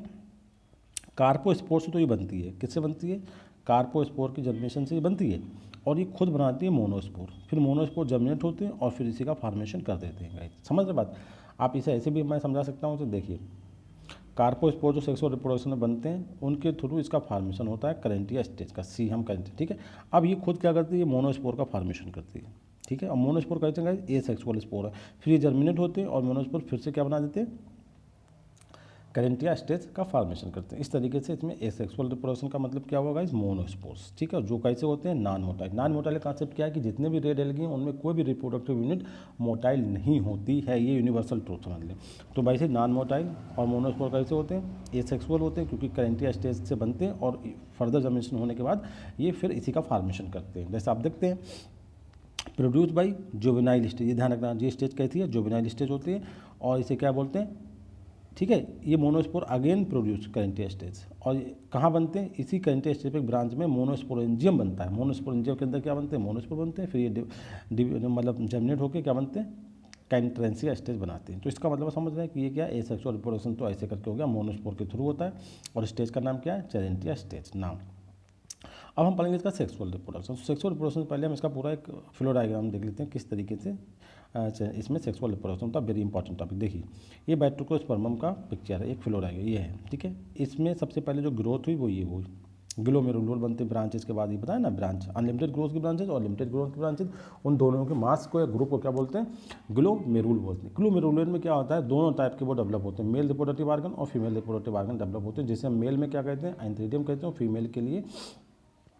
A: कार्पोस्पोर से तो ये बनती है, किससे बनती है, कार्पोस्पोर की जर्मिनेशन से ये बनती है, और ये खुद बनाती है मोनोस्पोर। फिर मोनोस्पोर जर्मिनेट होते हैं और फिर इसी का फॉर्मेशन कर देते हैं गाइस, समझ रहे बात। आप इसे ऐसे भी मैं समझा सकता हूँ, तो देखिए कार्पोस्पोर जो सेक्सुअल रिप्रोडक्शन में बनते हैं उनके थ्रू इसका फॉर्मेशन होता है करेंटिया स्टेज का, सी हम करेंटे, ठीक है। अब ये खुद क्या करती है, मोनोस्पोर का फॉर्मेशन करती है, ठीक है। और मोनोस्पोर कहते हैं ए सेक्सुअल स्पोर है, फिर ये जर्मिनेट होते हैं और मोनोस्पोर फिर से क्या बना देते हैं, करेंटिया स्टेज का फॉर्मेशन करते हैं। इस तरीके से इसमें एसेक्सुअल रिप्रोडक्शन का मतलब क्या होगा इस मोनोस्पोर्स, ठीक है, जो कैसे होते हैं नॉन मोटाइल। नॉन मोटाइल का कॉन्सेप्ट क्या है कि जितने भी रेड एल्गी हैं उनमें कोई भी रिप्रोडक्टिव यूनिट मोटाइल नहीं होती है, ये यूनिवर्सल ट्रूथ समझ लें। तो वैसे नॉन मोटाइल और मोनोस्पोर कैसे होते हैं, एसेक्सुअल होते हैं क्योंकि करेंटिया स्टेज से बनते हैं और फर्दर जर्मिनेशन होने के बाद ये फिर इसी का फॉर्मेशन करते हैं। जैसे आप देखते हैं प्रोड्यूस बाई जुवेनाइल स्टेज, ये ध्यान रखना, ये स्टेज कैसी है, जुवेनाइल स्टेज होती है, और इसे क्या बोलते हैं, ठीक है। ये मोनोस्पोर अगेन प्रोड्यूस करेंटिया स्टेज, और कहाँ बनते हैं, इसी करेंटिया स्टेज पे एक ब्रांच में मोनोस्पोरेंजियम बनता है। मोनोस्पोरेंजियम के अंदर क्या बनते हैं, मोनोस्पोर बनते हैं, फिर ये मतलब जर्मिनेट होकर क्या बनते हैं, कैंट्रेंसिया स्टेज बनाते हैं। तो इसका मतलब समझ रहे हैं कि ये क्या है, एसेक्सुअल रिप्रोडक्शन तो ऐसे करके हो गया, मोनोस्पोर के थ्रू होता है, और स्टेज का नाम क्या है, करेंटिया स्टेज नाम। अब हम पढ़ेंगे इसका सेक्सुअल रिप्रोडक्शन। सेक्सुअल रिप्रोडक्शन पहले हम इसका पूरा एक फ्लो डायग्राम देख लेते हैं, किस तरीके से इसमें सेक्सुअल रिप्रोडक्शन होता है। वेरी इंपॉर्टेंट टॉपिक, देखिए ये बैट्रोकोस्पर्मम का पिक्चर है, एक फ्लो डायग्राम ये है, ठीक है। इसमें सबसे पहले जो ग्रोथ हुई वो ये हुई, ग्लोमेरुलर बनते ब्रांचेस के बाद ये बताया ना, ब्रांच अनलिमिटेड ग्रोथ की ब्रांचेस और लिमिटेड ग्रोथ की ब्रांचेस, उन दोनों के मास को या ग्रुप को क्या बोलते हैं, ग्लोमेरुल बोलते हैं। ग्लोमेरुलर में क्या होता है, दोनों टाइप के वो डेवलप होते हैं, मेल रिप्रोडक्टिव ऑर्गन और फीमेल रिप्रोडक्टिव ऑर्गन डेवलप होते हैं, जिसे हम मेल में क्या कहते हैं, एंथ्रीडियम कहते हैं, और फीमेल के लिए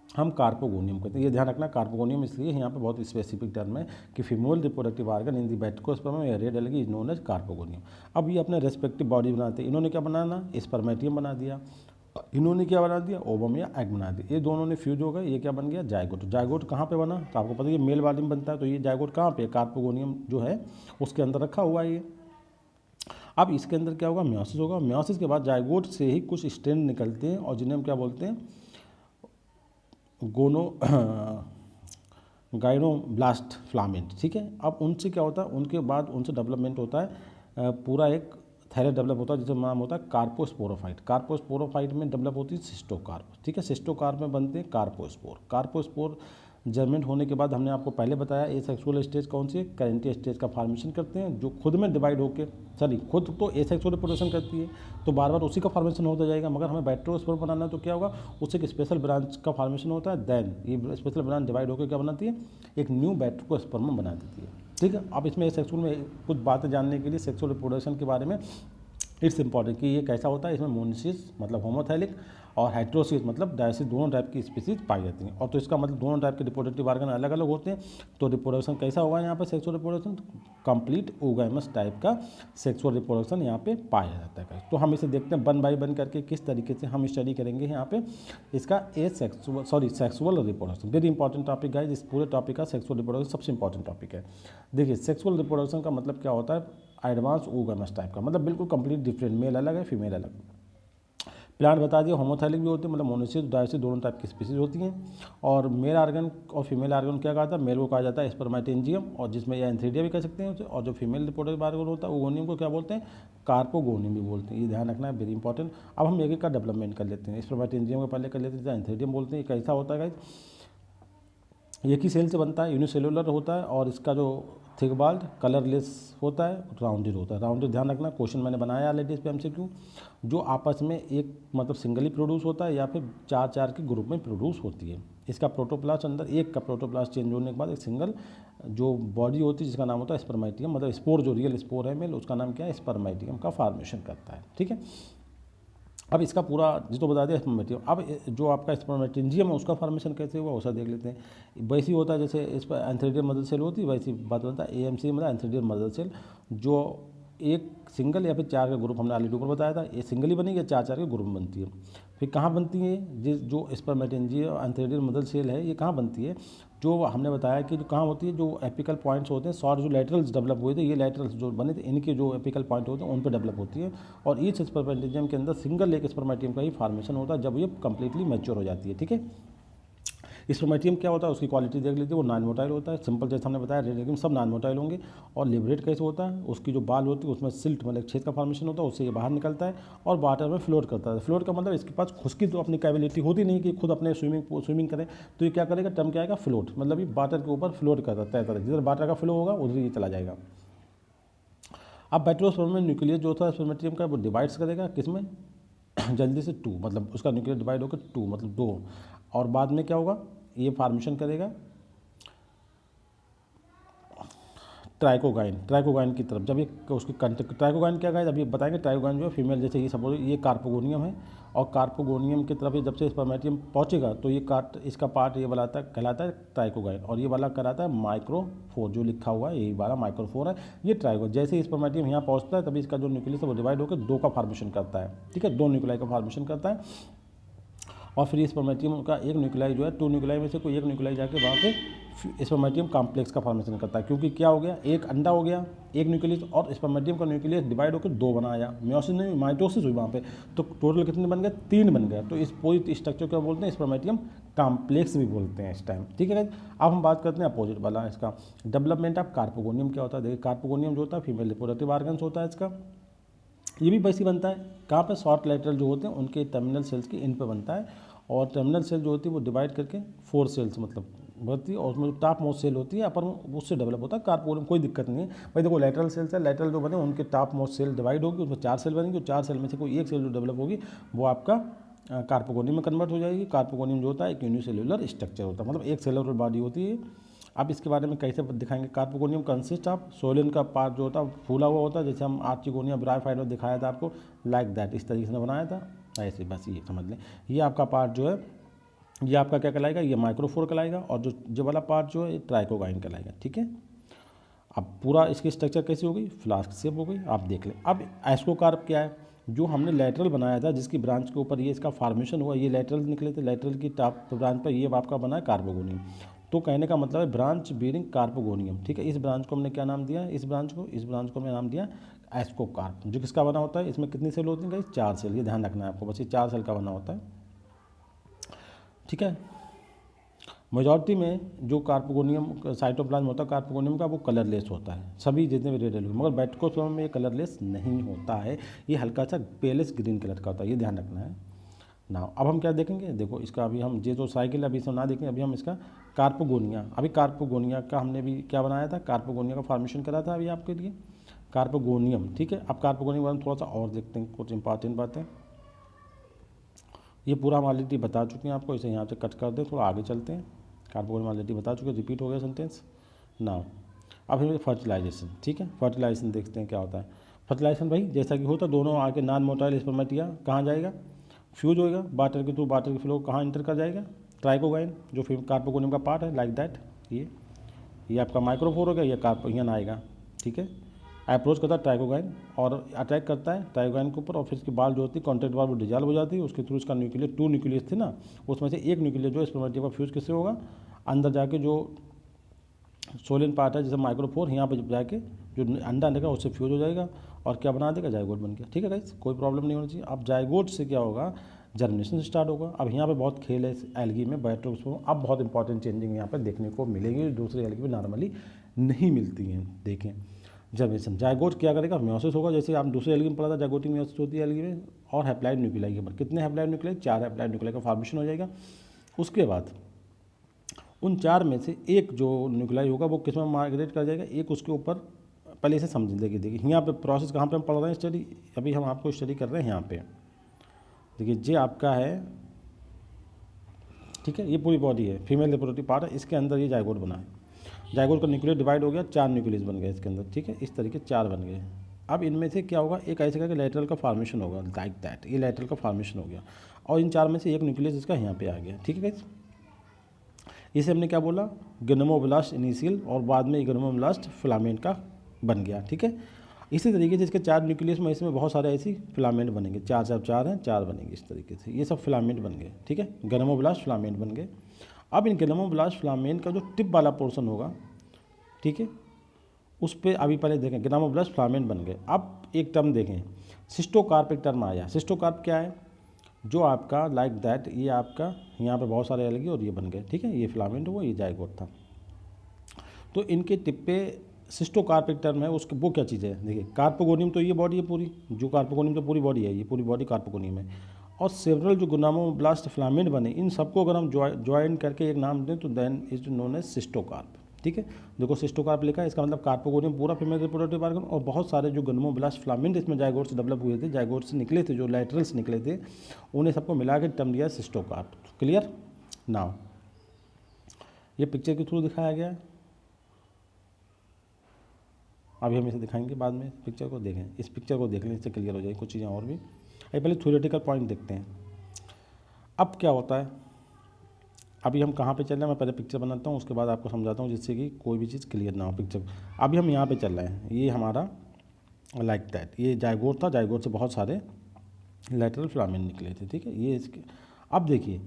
A: हम कार्पोगोनियम कहते हैं। ये ध्यान रखना, कार्पोगोनियम इसलिए यहाँ पे बहुत स्पेसिफिक टर्म है कि female reproductive organ in the batrachospermum या red algae is known as carpogonium. अब ये अपने रेस्पेक्टिव बॉडी बनाते हैं, इन्होंने क्या बनाना, स्पर्मेटियम बना दिया, इन्होंने क्या बना दिया, ओवम या एग बना दिया, ये दोनों ने फ्यूज हो गए, ये क्या बन गया, जायगोट। जायगोट कहाँ पे बना, तो आपको पता है ये मेल बॉडी में बनता है, तो ये जायगोट कहाँ पे, कार्पोगोनियम जो है उसके अंदर रखा हुआ है ये। अब इसके अंदर क्या होगा, म्योसिस होगा, म्योसिस के बाद जायगोट से ही कुछ स्ट्रैंड निकलते हैं और जिन्हें हम क्या बोलते हैं, गाइनोब्लास्ट फिलामेंट, ठीक है। अब उनसे क्या होता है, उनके बाद उनसे डेवलपमेंट होता है पूरा एक थैलेट डेवलप होता है जिसका नाम होता है कार्पोस्पोरोफाइट। कार्पोस्पोरोफाइट में डेवलप होती है सिस्टोकार्प, ठीक है। सिस्टोकार्प में बनते हैं कार्पोस्पोर। कार्पोस्पोर जर्मिनेट होने के बाद हमने आपको पहले बताया ए सेक्सुअल स्टेज कौन सी है, करेंटिया स्टेज का फॉर्मेशन करते हैं, जो खुद में डिवाइड होकर, सॉरी खुद तो ए सेक्सुअल रिप्रोडक्शन करती है तो बार बार उसी का फॉर्मेशन होता जाएगा, मगर हमें बैट्रोस्पोर बनाना है तो क्या होगा, उससे एक स्पेशल ब्रांच का फॉर्मेशन होता है, देन ये स्पेशल ब्रांच डिवाइड होकर क्या बनाती है, एक न्यू बैट्रोस्पर्म बना देती है, ठीक है। अब इसमें सेक्सुअल में कुछ बातें जानने के लिए सेक्सुअल रिप्रोडक्शन के बारे में इट्स इंपॉर्टेंट कि ये कैसा होता है, इसमें मोनोसिस मतलब होमोथैलिक और हेट्रोसिस मतलब डायसिस दोनों टाइप की स्पीसीज पाई जाती हैं। और तो इसका मतलब दोनों टाइप के रिप्रोडक्टिव ऑर्गन अलग अलग होते हैं। तो रिप्रोडक्शन कैसा होगा यहाँ पर sexual reproduction, complete oogamous type का सेक्सुअल रिप्रोडक्शन यहाँ पे पाया जाता है। तो हम इसे देखते हैं वन बाय वन करके किस तरीके से हम स्टडी करेंगे यहाँ पे इसका sexual reproduction. Very important topic guys, इस पूरे टॉपिक का सेक्सुअल रिप्रोडक्शन सबसे इंपॉर्टेंट टॉपिक है। देखिए सेक्सुअल रिप्रोडक्शन का मतलब क्या होता है, एडवांस ओगैमस टाइप का, मतलब बिल्कुल कंप्लीट डिफरेंट, मेल अलग है फीमेल अलग। प्लांट बता दिया होमोथैलिक भी होते हैं, मतलब मोनोसिस डायसिस दोनों टाइप की स्पीसीज होती हैं। और मेल आर्गन और फीमेल आर्गन क्या कहा था, मेल को कहा जाता है स्पर्मेटेंजियम, और जिसमें या एंथीरिया भी कह सकते हैं, और जो फीमेल रिप्रोडक्टिव आर्गन होता है ओगोनियम को क्या बोलते हैं, कार्पोगोनियम भी बोलते हैं। ये ध्यान रखना है, वेरी इंपॉर्टेंट। अब हम एक एक का डेवलपमेंट कर लेते हैं। स्पर्मेटेंजियम को पहले कर लेते हैं, एंथीरियम बोलते हैं। कैसा होता है गाइस, एक ही सेल से बनता है, यूनिसेलुलर होता है, और इसका जो थिक बाल्ड कलरलेस होता है, राउंडेड होता है। राउंडेड ध्यान रखना, क्वेश्चन मैंने बनाया ऑलरेडी इस पे MCQ, जो आपस में एक मतलब सिंगली प्रोड्यूस होता है या फिर चार चार के ग्रुप में प्रोड्यूस होती है। इसका प्रोटोप्लास्ट अंदर एक का प्रोटोप्लास्ट चेंज होने के बाद एक सिंगल जो बॉडी होती है जिसका नाम होता है स्पर्मेटियम, मतलब स्पोर जो रियल स्पोर है मेल उसका नाम क्या है, स्पर्मेटियम का फॉर्मेशन करता है। ठीक है, अब इसका पूरा जिसको बता दिया स्पर्मेटियम। अब जो आपका स्पर्मेटेंजियम है उसका फॉर्मेशन कैसे हुआ उसका देख लेते हैं। वैसे ही होता है जैसे इस पर एंथीरियर मदर सेल होती है, वैसी बात होता है AMC मतलब एंथीरियर मदर सेल, जो एक सिंगल या फिर चार का ग्रुप हमने ऑलरेडी ऊपर बताया था, ये सिंगल ही बनेगी या चार चार के ग्रुप में बनती है। फिर कहाँ बनती है, जिस जो स्पर्मेटेंजियम एंथीरियर मदर सेल है ये कहाँ बनती है, जो हमने बताया कि जो कहाँ होती है, जो एपिकल पॉइंट्स होते हैं शॉर्ट, जो लैटरल्स डेवलप हुए थे, ये लैटरल्स जो बने थे इनके जो एपिकल पॉइंट होते हैं उन पर डेवलप होती है। और ईच स्पर्मेटेंजियम के अंदर सिंगल एक स्पर्मेटियम का ही फॉर्मेशन होता है जब ये कंप्लीटली मैच्योर हो जाती है। ठीक है, स्पर्मेटियम क्या होता है उसकी क्वालिटी देख लीजिए, वो नॉन मोटाइल होता है, सिंपल जैसे हमने बताया रेडियम सब नॉन मोटाइल होंगे। और लिबरेट कैसे होता है, उसकी जो बाल होती है उसमें सिल्ट मतलब छेद का फॉर्मेशन होता है, उससे ये बाहर निकलता है और वाटर में फ्लोट करता है। फ्लोट का मतलब इसके पास खुद की तो अपनी कैपेबिलिटी होती नहीं कि खुद अपने स्विमिंग करे, तो ये क्या करेगा, टर्म क्या आएगा, फ्लोट, मतलब ये वाटर के ऊपर फ्लोट करता है, जिधर वाटर का फ्लो होगा उधर ये चला जाएगा। अब बैट्रोस्पर्म में न्यूक्लियस जो होता है स्पर्मेटियम का वो डिवाइड्स करेगा किसमें जल्दी से 2, मतलब उसका न्यूक्लियस डिवाइड होकर 2 मतलब 2, और बाद में क्या होगा ये फॉर्मेशन करेगा ट्राइकोगाइन की तरफ। जब ये उसकी ट्राइकोगाइन क्या गाइस अभी बताएंगे, ट्राइकोगाइन जो है फीमेल, जैसे ये सपोज ये कार्पोगोनियम है, और कार्पोगोनियम की तरफ जब से स्पर्मेटियम पहुंचेगा तो ये इसका पार्ट ये वाला कहलाता है ट्राइकोगाइन, और ये वाला कहलाता है माइक्रोफोर, जो लिखा हुआ है यही वाला माइक्रोफोर है, ये ट्राइकोगाइन। जैसे ही स्पर्मेटियम यहाँ पहुँचता है तभी इसका जो न्यूक्लियस है वो डिवाइड होकर 2 का फॉर्मेशन करता है। ठीक है, 2 न्यूक्लियाई का फॉर्मेशन करता है, और फिर स्पर्मेटियम का एक न्यूक्लियाई जो है 2 न्यूक्लियाई में से कोई एक न्यूक्लियाई जाके वहाँ पे स्पर्मेटियम कॉम्प्लेक्स का फॉर्मेशन करता है। क्योंकि क्या हो गया, एक अंडा हो गया, एक न्यूक्लियस, और स्पर्मेटियम का न्यूक्लियस डिवाइड होकर 2 बनाया, म्योसिस नहीं माइटोसिस हुई वहाँ पे, तो टोटल कितने बन गए, 3 बन गए। तो इस पूरी स्ट्रक्चर क्या बोलते हैं, स्पर्मेटियम कॉम्प्लेक्स भी बोलते हैं इस टाइम। ठीक है, अब हम बात करते हैं अपोजिट वाला इसका डेवलपमेंट ऑफ कार्पोगोनियम। क्या होता है, देखिए कार्पोगोनियम जो होता है फीमेल रिप्रोडक्टिव ऑर्गन्स होता है इसका, ये भी वैसे बनता है कहाँ पे, शॉर्ट लैटरल जो होते हैं उनके टर्मिनल सेल्स के इन पे बनता है। और टर्मिनल सेल जो होती है वो डिवाइड करके 4 सेल्स मतलब बढ़ती है, और उसमें जो टॉप मोस्ट सेल होती है अपर उससे डेवलप होता है कार्पोगोनियम। कोई दिक्कत नहीं है भाई, देखो लैटरल सेल्स है, लैटरल जो बने उनके टॉप मोस्ट सेल डिवाइड होगी, उसमें 4 सेल बनेंगी, और 4 सेल में से कोई एक सेल जो डेवलप होगी वो आपका कार्पोगोनियम में कन्वर्ट हो जाएगी। कार्पोगोनियम जो होता है एक यूनिसेल्युलर स्ट्रक्चर होता है, मतलब एक सेलुलर बॉडी होती है। अब इसके बारे में कैसे दिखाएंगे, कार्पोगोनियम कंसिस्ट ऑफ सोलिन का पार्ट जो होता है फूला हुआ होता है, जैसे हम आर्चिगोनिया ब्रायोफाइट में दिखाया था आपको, लाइक दैट, इस तरीके से बनाया था ऐसे, बस ये समझ लें। ये आपका पार्ट जो है ये आपका क्या कहलाएगा, ये माइक्रोफोर कहलाएगा, और जो वाला पार्ट जो है ये ट्राइकोगाइन कहलाएगा। ठीक है, अब पूरा इसकी स्ट्रक्चर कैसी हो गई, फ्लास्क शेप हो गई, आप देख लें। अब एस्कोकार्प क्या है, जो हमने लेटरल बनाया था जिसकी ब्रांच के ऊपर ये इसका फॉर्मेशन हुआ, ये लेटरल निकले थे, लेटरल की टॉप ब्रांच पर ये आपका बना है कार्पोगोनियम। तो कहने का मतलब है ब्रांच बेरिंग कार्पोगोनियम। ठीक है, इस ब्रांच को हमने क्या नाम दिया, इस ब्रांच को हमने नाम दिया एस्कोकार्प। जो किसका बना होता है, इसमें कितनी सेल होती है, 4 सेल, ये ध्यान रखना है आपको, बस ये 4 सेल का बना होता है। ठीक है, मेजॉरिटी में जो कार्पोगोनियम साइटोप्लाज्म होता है कार्पोगोनियम का वो कलरलेस होता है, सभी जितने भी रेडियल, मगर बैक्टीरियोस्पर्म में ये कलरलेस नहीं होता है, ये हल्का सा पेलिश ग्रीन कलर का होता है, ये ध्यान रखना है ना। अब हम क्या देखेंगे, देखो इसका अभी हम ये जो साइकिल अभी से ना देखेंगे, अभी हम इसका कार्पोगोनिया, अभी कार्पोगोनिया का हमने भी क्या बनाया था, कार्पोगोनिया का फॉर्मेशन करा था अभी आपके लिए कार्पोगोनियम। ठीक है, अब कार्पोगोनियम बारे में थोड़ा सा और देखते हैं, कुछ इंपॉर्टेंट बातें। ये पूरा हम ऑलरेडी बता चुके हैं आपको, इसे यहाँ से कट कर दें, थोड़ा आगे चलते हैं। कार्पोगोनियम ऑलरेडी बता चुके, रिपीट हो गया सेंटेंस ना। अब हमें फर्टिलाइजेशन, ठीक है, फर्टिलाइजेशन देखते हैं क्या होता है। फर्टिलाइजेशन भाई जैसा कि होता, दोनों आके नॉन मोटाइल स्पर्मेटिया कहाँ जाएगा, फ्यूज होएगा, वाटर के थ्रू वाटर की फ्लो कहाँ इंटर कर जाएगा, ट्राइकोगाइन जो फिर कार्पोगोनियम का पार्ट है, लाइक दैट। ये आपका माइक्रोफोर हो गया, ये कार्पोगोनियम आएगा, ठीक है। अप्रोच करता है ट्राइकोगाइन और अटैक करता है ट्राइकोगाइन के ऊपर, और फिर इसकी बाल जो होती है कॉन्टैक्ट बाल वो डिजॉल्व हो जाती है, उसके थ्रू इसका न्यूक्लियस 2 न्यूक्लियस थे ना, उसमें से एक न्यूक्लियस जो स्पर्मेटिया का फ्यूज किससे होगा, अंदर जाके जो सोलिन पार्ट है जैसे माइक्रोफोर, यहाँ पे जाके जो अंडा निकला उससे फ्यूज हो जाएगा और क्या बना देगा, जायगोट बन गया, ठीक है गाइस, कोई प्रॉब्लम नहीं होनी चाहिए। अब जायगोट से क्या होगा, जर्मिनेशन स्टार्ट होगा। अब यहाँ पे बहुत खेल है एल्गी में, बायोट्रोप्स में, अब बहुत इंपॉर्टेंट चेंजिंग यहाँ पे देखने को मिलेगी, दूसरी एल्गी में नॉर्मली नहीं मिलती हैं। देखें जर्मिनेशन, जायगोट क्या करेगा, म्योसिस होगा, जैसे आप दूसरे एल्गी में पढ़ा था जायगोटिक म्योसिस होती है एल्गी में, और हैप्लाइड न्यूक्लियाई के ऊपर कितने हैप्लाइड न्यूक्लियाई, 4 हैप्लाइड न्यूक्लियाई का फॉर्मेशन हो जाएगा। उसके बाद उन 4 में से एक जो न्यूक्लियाई होगा वो किस में माइग्रेट कर जाएगा, एक उसके ऊपर, पहले इसे समझ देखिए, यहाँ पे प्रोसेस कहाँ पे हम पढ़ रहे हैं स्टडी, अभी हम आपको स्टडी कर रहे हैं यहाँ पे, देखिए ये आपका है, ठीक है, ये पूरी बॉडी है, फीमेल रिप्रोडक्टिव पार्ट है, इसके अंदर ये जायगोट बना है, जायगोट का न्यूक्लियस डिवाइड हो गया, 4 न्यूक्लियस बन गए इसके अंदर, ठीक है, इस तरीके 4 बन गए। अब इनमें से क्या होगा, एक ऐसे करके लेटरल का फॉर्मेशन होगा, लाइक दैट, ये लेटरल का फॉर्मेशन हो गया, और इन 4 में से एक न्यूक्लियस इसका यहाँ पे आ गया, ठीक है गाइस। इसे हमने क्या बोला, गनोमोब्लास्ट इनिशियल, और बाद में गनोमोब्लास्ट फिलामेंट का बन गया, ठीक है। इसी तरीके से इसके 4 न्यूक्लियस में इसमें बहुत सारे ऐसी फिलामेंट बनेंगे, 4 4 4 हैं, 4 बनेंगे इस तरीके से, ये सब फिलामेंट बन गए, ठीक है, गनोमोब्लास्ट फिलामेंट बन गए। अब इन गनोमोब्लास्ट फिलामेंट का जो टिप वाला पोर्शन होगा, ठीक है, उस पर अभी पहले देखें, गनोमोब्लास्ट फिलामेंट बन गए। अब एक टर्म देखें, सिस्टोकार्प, एक टर्म आया, सिस्टोकार्प क्या है, जो आपका लाइक दैट, ये आपका यहाँ पे बहुत सारे अलग और ये बन गए, ठीक है, ये फिलामेंट हुआ, ये जायगोट था। तो इनके टिप पे सिस्टोकार्प एक टर्म है, उसके वो क्या चीज़ है, देखिए कार्पोगोनियम तो ये बॉडी है पूरी, जो कार्पोगोनियम तो पूरी बॉडी है, ये पूरी बॉडी कार्पोगोनियम है, और सेवरल जो गनोमोब्लास्ट फिलामेंट बने, इन सबको अगर हम ज्वाइन करके एक नाम दें तो then is known as cystocarp, ठीक है। देखो सिस्टोकार्प लिखा है, इसका मतलब कार्पोगोनियम पूरा फीमेल रिप्रोडक्टिव ऑर्गन, और बहुत सारे जो गनोमोब्लास्ट फिलामेंट इसमें जायगोट से डेवलप हुए थे, जायगोट से निकले थे, जो लैटरल से निकले थे, उन्हें सबको मिला के टर्म दिया सिस्टोकार्प। क्लियर नाउ, ये पिक्चर के थ्रू दिखाया गया है, अभी हम इसे दिखाएंगे बाद में, पिक्चर को देखें, इस पिक्चर को देख लें, इससे क्लियर हो जाएगी कुछ चीज़ें और भी। अभी पहले थ्योरेटिकल पॉइंट देखते हैं। अब क्या होता है, अभी हम कहाँ पे चल रहे हैं, मैं पहले पिक्चर बनाता हूँ, उसके बाद आपको समझाता हूँ, जिससे कि कोई भी चीज़ क्लियर ना हो पिक्चर। अभी हम यहाँ पे चल रहे हैं, ये हमारा लाइक दैट, ये जायगोट था, जायगोट से बहुत सारे लैटरल फिलामेंट निकले थे, ठीक है, ये इसके। अब देखिए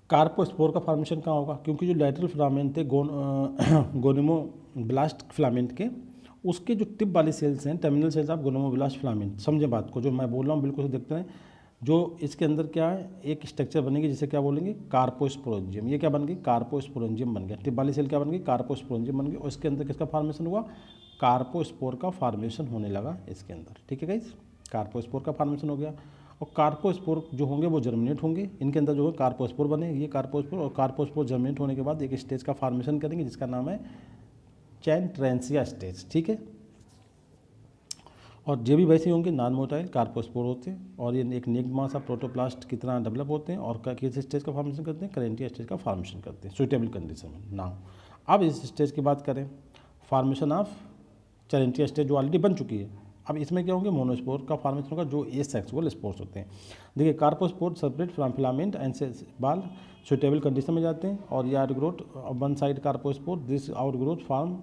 A: कार्पोस्पोर का फॉर्मेशन कहाँ होगा, क्योंकि जो लैटरल फिलामेंट थे गोनोमोब्लास्ट फिलामेंट के, उसके जो टिप वाले सेल्स हैं, टर्मिनल सेल्स ऑफ गोनोमोब्लास्ट फिलामेंट, समझे बात को, जो मैं बोल रहा हूँ बिल्कुल से देखते हैं। जो इसके अंदर क्या है, एक स्ट्रक्चर बनेगी जिसे क्या बोलेंगे, कार्पोस्पोरेंजियम, ये क्या बन गई, कार्पोस्पोरेंजियम बन गया, टिप वाली सेल क्या बन गई, कार्पोस्पोरेंजियम बन गई, और इसके अंदर किसका फॉर्मेशन हुआ, कार्पोस्पोर का फॉर्मेशन होने लगा इसके अंदर, ठीक है गाइस, कार्पोस्पोर का फॉर्मेशन हो गया। और कार्पोस्पोर जो होंगे वो जर्मिनेट होंगे, इनके अंदर जो है कार्पोस्पोर बने, ये कार्पोस्पोर, और कार्पोस्पोर जर्मिनेट होने के बाद एक स्टेज का फॉर्मेशन करेंगे जिसका नाम है चैनट्रेंसिया स्टेज, ठीक है। और ये भी वैसे होंगे, नॉन मोटाइल कार्पोस्पोर होते हैं, और ये एक नेक्ड मास ऑफ प्रोटोप्लास्ट की तरह डेवलप होते हैं, और किस स्टेज का फॉर्मेशन करते हैं, करेंटिया स्टेज का फॉर्मेशन करते हैं सुइटेबल कंडीशन में। नाउ अब इस स्टेज की बात करें, फॉर्मेशन ऑफ करेंटिया स्टेज जो ऑलरेडी बन चुकी है, अब इसमें क्या होंगे, मोनोस्पोर का फॉर्मेशन होगा, जो एसेक्सुअल स्पोर्स होते हैं। देखिए carpospore separate from filament and बाल सुइटेबल कंडीशन में जाते हैं, और ये outgrowth one side carpospore, this outgrowth form,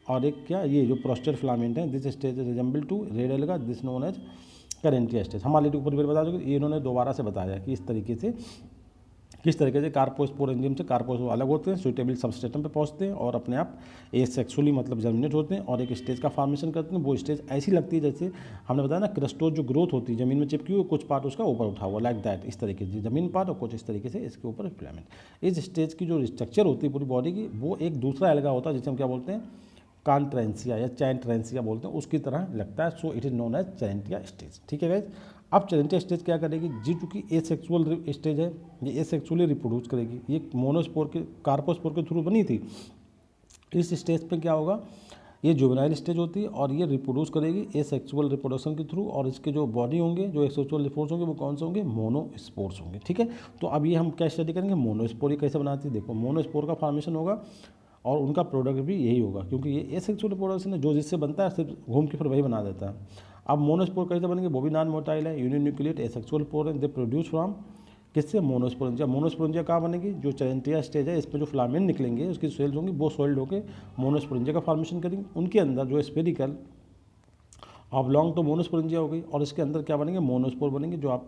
A: और एक क्या, ये जो प्रोस्टेट फिलामेंट है, this stage resemble to red alga, this known as करेंटिया स्टेज। हम ऑलरेडी ऊपर बता चुके, ये इन्होंने दोबारा से बताया कि इस तरीके से किस तरीके से कार्पोस्पोर एंजिम से कार्पोस्पोर अलग होते हैं, सुइटेबल सबस्ट्रेटम पे पहुंचते हैं, और अपने आप एसेक्सुअली मतलब जर्मिनेट होते हैं, और एक स्टेज का फॉर्मेशन करते हैं। वो स्टेज ऐसी लगती है जैसे हमने बताया ना, क्रिस्टोज जो ग्रोथ होती है ज़मीन में चिपकी हुई, कुछ पार्ट उसका ऊपर उठा हुआ, लाइक दैट, इस तरीके से ज़मीन पार्ट, और कुछ इस तरीके से इसके ऊपर फिलामेंट। इस स्टेज की जो स्ट्रक्चर होती है पूरी बॉडी की, वो एक दूसरा अलगा होता है जिसे हम क्या बोलते हैं, कॉन्ट्रेंसिया या चैनट्रेंसिया बोलते हैं, उसकी तरह लगता है, so it is known as chantransia stage, ठीक है गाइस। अब चैरेंटिया स्टेज क्या करेगी जी, चूँकि एसेक्सुअल स्टेज है, ये एसेक्सुअली रिप्रोड्यूस करेगी, ये मोनोस्पोर के कार्पोस्पोर के थ्रू बनी थी। इस स्टेज पे क्या होगा, ये जुवेनाइल स्टेज होती है, और ये रिप्रोड्यूस करेगी एसेक्सुअल रिप्रोडक्शन के थ्रू, और इसके जो बॉडी होंगे, जो एसेक्सुअल स्पोर्स होंगे, वो कौन से होंगे, मोनोस्पोर्स होंगे, ठीक है। तो अब ये हम क्या स्टडी करेंगे, मोनोस्पोर कैसे बनाती है, देखो मोनोस्पोर का फॉर्मेशन होगा, और उनका प्रोडक्ट भी यही होगा, क्योंकि ये एसेक्सुअल रिप्रोडक्शन है, जो जिससे बनता है सिर्फ घूम के फिर वही बना देता है। अब मोनोस्पोर कैसे बनेंगे, वो भी नॉन मोटाइल है, यूनिन्यूक्लिएट एसेक्सुअल पोरन, दे प्रोड्यूस फ्रॉम किससे, मोनोस्पोरेंजिया। मोनोस्पोरेंजिया कहाँ बनेगी, जो चैरेंटिया स्टेज है इसमें जो फिलामेंट निकलेंगे उसकी सेल्स होंगी वो सोल्ड होकर मोनोस्पोरेंजिया का फॉर्मेशन करेंगे। उनके अंदर जो स्पेरिकल ऑब्लॉन्ग तो मोनोस्पोरेंजिया हो गई, और इसके अंदर क्या बनेंगे, मोनोस्पोर बनेंगे, जो आप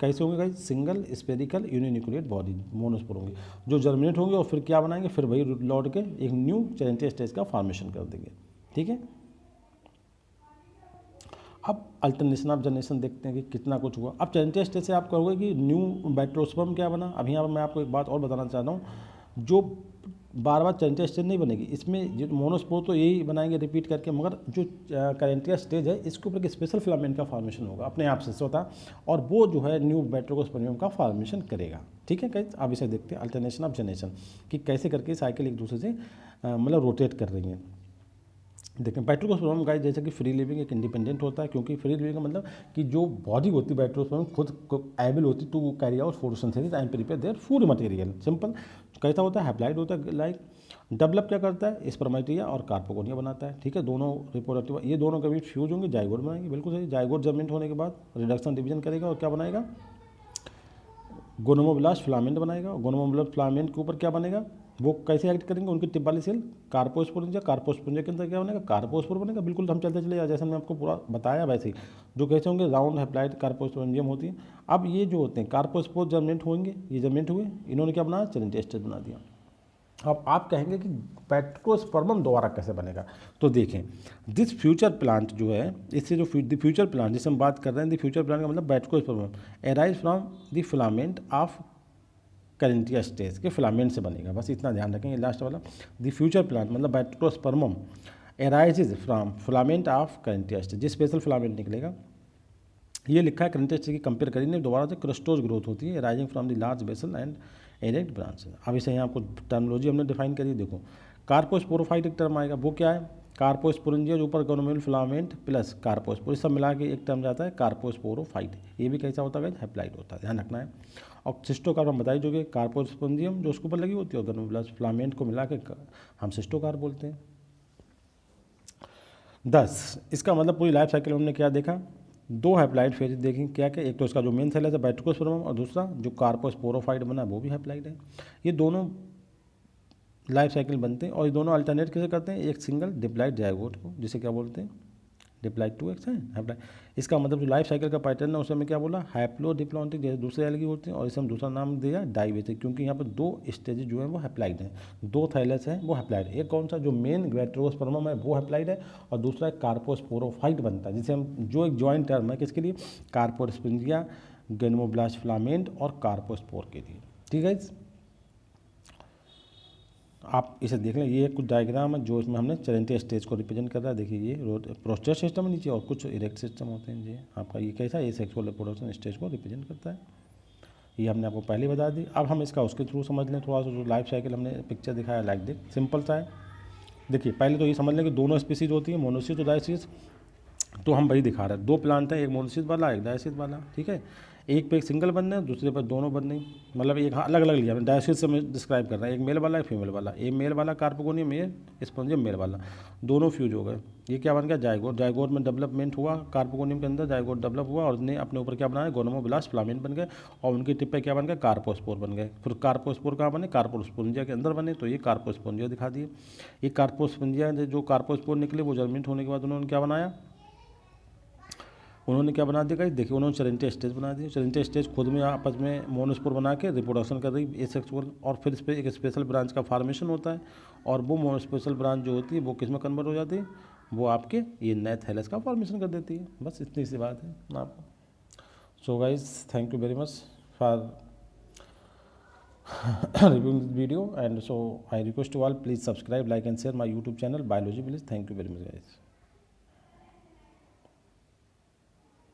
A: कैसे होंगे guys, single spherical uninucleate body monospore होंगे, जो जर्मिनेट होंगे और फिर क्या बनाएंगे, फिर वही लौट के एक न्यू चैरेंटिया स्टेज का फॉर्मेशन कर देंगे। ठीक है, अब अल्टरनेशन ऑफ जनरेशन देखते हैं कि कितना कुछ हुआ। अब चैरेंटिया स्टेज से आप कहोगे कि न्यू बैक्टीरियोस्पर्म क्या बना। अभी यहाँ पर मैं आपको एक बात और बताना चाहता हूँ, जो बार बार चैरेंटिया स्टेज नहीं बनेगी, इसमें जो मोनोस्पोर तो यही बनाएंगे रिपीट करके, मगर जो चैरेंटिया स्टेज है इसके ऊपर एक स्पेशल फिलामेंट का फॉर्मेशन होगा अपने आप से स्वतः, और वो जो है न्यू बैक्टीरियोस्पर्मियम का फॉर्मेशन करेगा। ठीक है गाइस, अब इसे देखते हैं अल्टरनेशन ऑफ जनरेशन कि कैसे करके साइकिल एक दूसरे से मतलब रोटेट कर रही हैं। देखें बैक्टीरियोस्पर्म गाइस जैसे कि फ्री लिविंग एक इंडिपेंडेंट होता है, क्योंकि फ्री लिविंग का मतलब कि जो बॉडी होती है बैक्टीरियोस्पर्म खुद एबल होती to carry out photosynthesis and prepare their food material. Simple कैसा होता है, हैप्लॉइड होता है, लाइक डेवलप क्या करता है, स्पर्मेटिया और कार्पोगोनिया बनाता है। ठीक है, दोनों रिप्रोडक्टिव, ये दोनों के बीच फ्यूज होंगे, जाइगोट बनाएंगे। बिल्कुल सही, जाइगोट जर्मिनेट होने के बाद रिडक्शन डिवीजन करेगा और क्या बनाएगा, गोनोमोब्लास्ट फिलामेंट बनाएगा। गोनोमोब्लास्ट फिलामेंट के ऊपर क्या बनेगा, वो कैसे एक्ट करेंगे, उनकी टिप वाली सेल कार्पोस्पोरेंजिया, कार्पोस्पोरेंजिया के अंदर क्या बनेगा, कार्पोस्पोर बनेगा। बिल्कुल हम चलते चले जैसे मैं आपको पूरा बताया वैसे ही, जो कैसे होंगे, राउंड हैप्लॉइड कार्पोस्पोरेंजियम होती है। अब ये जो होते हैं कार्पोस्पोर जर्मिनेट होंगे, ये जर्मिनेट हुए, इन्होंने क्या बनाया, चैरेंटिया स्टेज बना दिया। अब आप कहेंगे कि बैक्टीरियोस्पर्मम दोबारा कैसे बनेगा, तो देखें दिस फ्यूचर प्लांट जो है, इससे जो द फ्यूचर प्लांट जिससे हम बात कर रहे हैं, द फ्यूचर प्लांट का मतलब batrachospermum arise from the filament of कैरेंटिया स्टेज के फिलामेंट से बनेगा। बस इतना ध्यान रखेंगे, लास्ट वाला द फ्यूचर प्लांट मतलब batrachospermum arises from filament of कैरेंटिया स्टेज, जिस स्पेशल फिलामेंट निकलेगा। ये लिखा है कैरेंटिया स्टेज की कंपेयर करेंगे, दोबारा से क्रस्टोज ग्रोथ होती है rising from the large basal and erect branch. अब इसे यहाँ आपको टर्मोलॉजी हमने डिफाइन करी, देखो कार्पोस्पोरोफाइट एक टर्म आएगा, वो क्या है, कार्पोस्पोरेंजिया जो ऊपर गोनोमियल फिलामेंट प्लस कार्पोस्पोर, सब मिला के एक टर्म जाता है कार्पोस्पोरोफाइट। ये भी कैसा होता है, हैप्लाइड होता है, ध्यान रखना है। और सिस्टोकार्प हम बताई जो कि कार्पोस्पोरेंजियम जो उसके ऊपर लगी होती है, और गोनोमियल फिलामेंट को मिला के हम सिस्टोकार्प बोलते हैं। 10 इसका मतलब पूरी लाइफ साइकिल हमने क्या देखा, दो हैप्लाइड फेज देखेंगे क्या क्या, एक तो इसका जो मेन सेल है बैक्टीरियोस्पर्मम, और दूसरा जो कार्पोस्पोरोफाइट बना वो भी हैप्लाइड है। ये दोनों लाइफ साइकिल बनते हैं, और ये दोनों अल्टरनेट कैसे करते हैं, एक सिंगल डिप्लाइड जाइगोट को, जिसे क्या बोलते हैं, डिप्लाइड 2x है हैप्लाइड। इसका मतलब जो लाइफ साइकिल का पैटर्न है उसमें क्या बोला, हैप्लोडिप्लॉन्टिक, जैसे दूसरे एल्गी होते हैं, और इसे हम दूसरा नाम दिया डाइवेसिक, क्योंकि यहाँ पर दो स्टेजेस जो हैं वो हैप्लाइड हैं, दो थैलेस हैं वो हैप्लाइड। एक कौन सा, जो मेन बैक्टीरियोस्पर्मम है वो हैप्लाइड है, और दूसरा कार्पोस्पोरोफाइट बनता है, जिसे हम जो एक जॉइंट टर्म है किसके लिए, कार्पोस्पोरेंजिया, गोनोमोब्लास्ट फिलामेंट और कार्पोस्पोर के लिए। ठीक है, आप इसे देख लें, ये कुछ डायग्राम है जो इसमें हमने चैरेंटिया स्टेज को रिप्रेजेंट कर रहा है। देखिए ये प्रोस्टेट सिस्टम है नीचे, और कुछ इरेक्ट सिस्टम होते हैं जी आपका, ये कैसा, ये सेक्सुअल रिप्रोडक्शन स्टेज को रिप्रेजेंट करता है। ये हमने आपको पहले बता दी। अब हम इसका उसके थ्रू समझ लें थोड़ा सा, जो लाइफ साइकिल हमने पिक्चर दिखाया लाइक दिस, सिंपल सा है। देखिए पहले तो ये समझ लें कि दोनों स्पीसीज होती है, मोनोसिस और डायसिस, तो हम वही दिखा रहे हैं, दो प्लांट हैं, एक मोनोसिस वाला एक डायसिस वाला। ठीक है, एक पे एक सिंगल बनना है, दूसरे पर दोनों बनने, मतलब एक अलग अलग लिया, डायसिस से मैं डिस्क्राइब कर रहा है, एक मेल वाला एक फीमेल वाला, एक मेल वाला कार्पोगोनियम, ये स्पोंजियम मेल वाला, दोनों फ्यूज हो गए। ये क्या बन गया, जाइगोट। जाइगोट में डेवलपमेंट हुआ, कार्पोगोनियम के अंदर जाइगोट डेवलप हुआ, और उसने अपने ऊपर क्या बनाया, गोनोमोब्लास्ट फिलामेंट बन गए, और उनकी टिप पे क्या बन गया, कार्पोस्पोर बन गए। फिर कार्पोस्पोर कहाँ बने, कार्पोस्पोरेंजिया के अंदर बने, तो ये कार्पोस्पोरेंजिया दिखा दिए। ये कार्पोस्पोरेंजिया जो कार्पोस्पोर निकले वो जर्मिनेट होने के बाद उन्होंने क्या बनाया, उन्होंने क्या बना दिया, देखिए उन्होंने चैरेंटिया स्टेज बना दी। चैरेंटिया स्टेज खुद में आपस में मोनोस्पोर बना के रिप्रोडक्शन कर रही एसेक्सुअल, और फिर इस पर एक स्पेशल ब्रांच का फॉर्मेशन होता है, और वो मोनोस्पेशल ब्रांच जो होती है वो किस में कन्वर्ट हो जाती है, वो आपके ये नए थैलेस का फॉर्मेशन कर देती है। बस इतनी सी बात है आपको। So guys thank you very much for reviewing this video, and so I request to all, please subscribe, like and share my YouTube channel Biology Village. Thank you very much guys.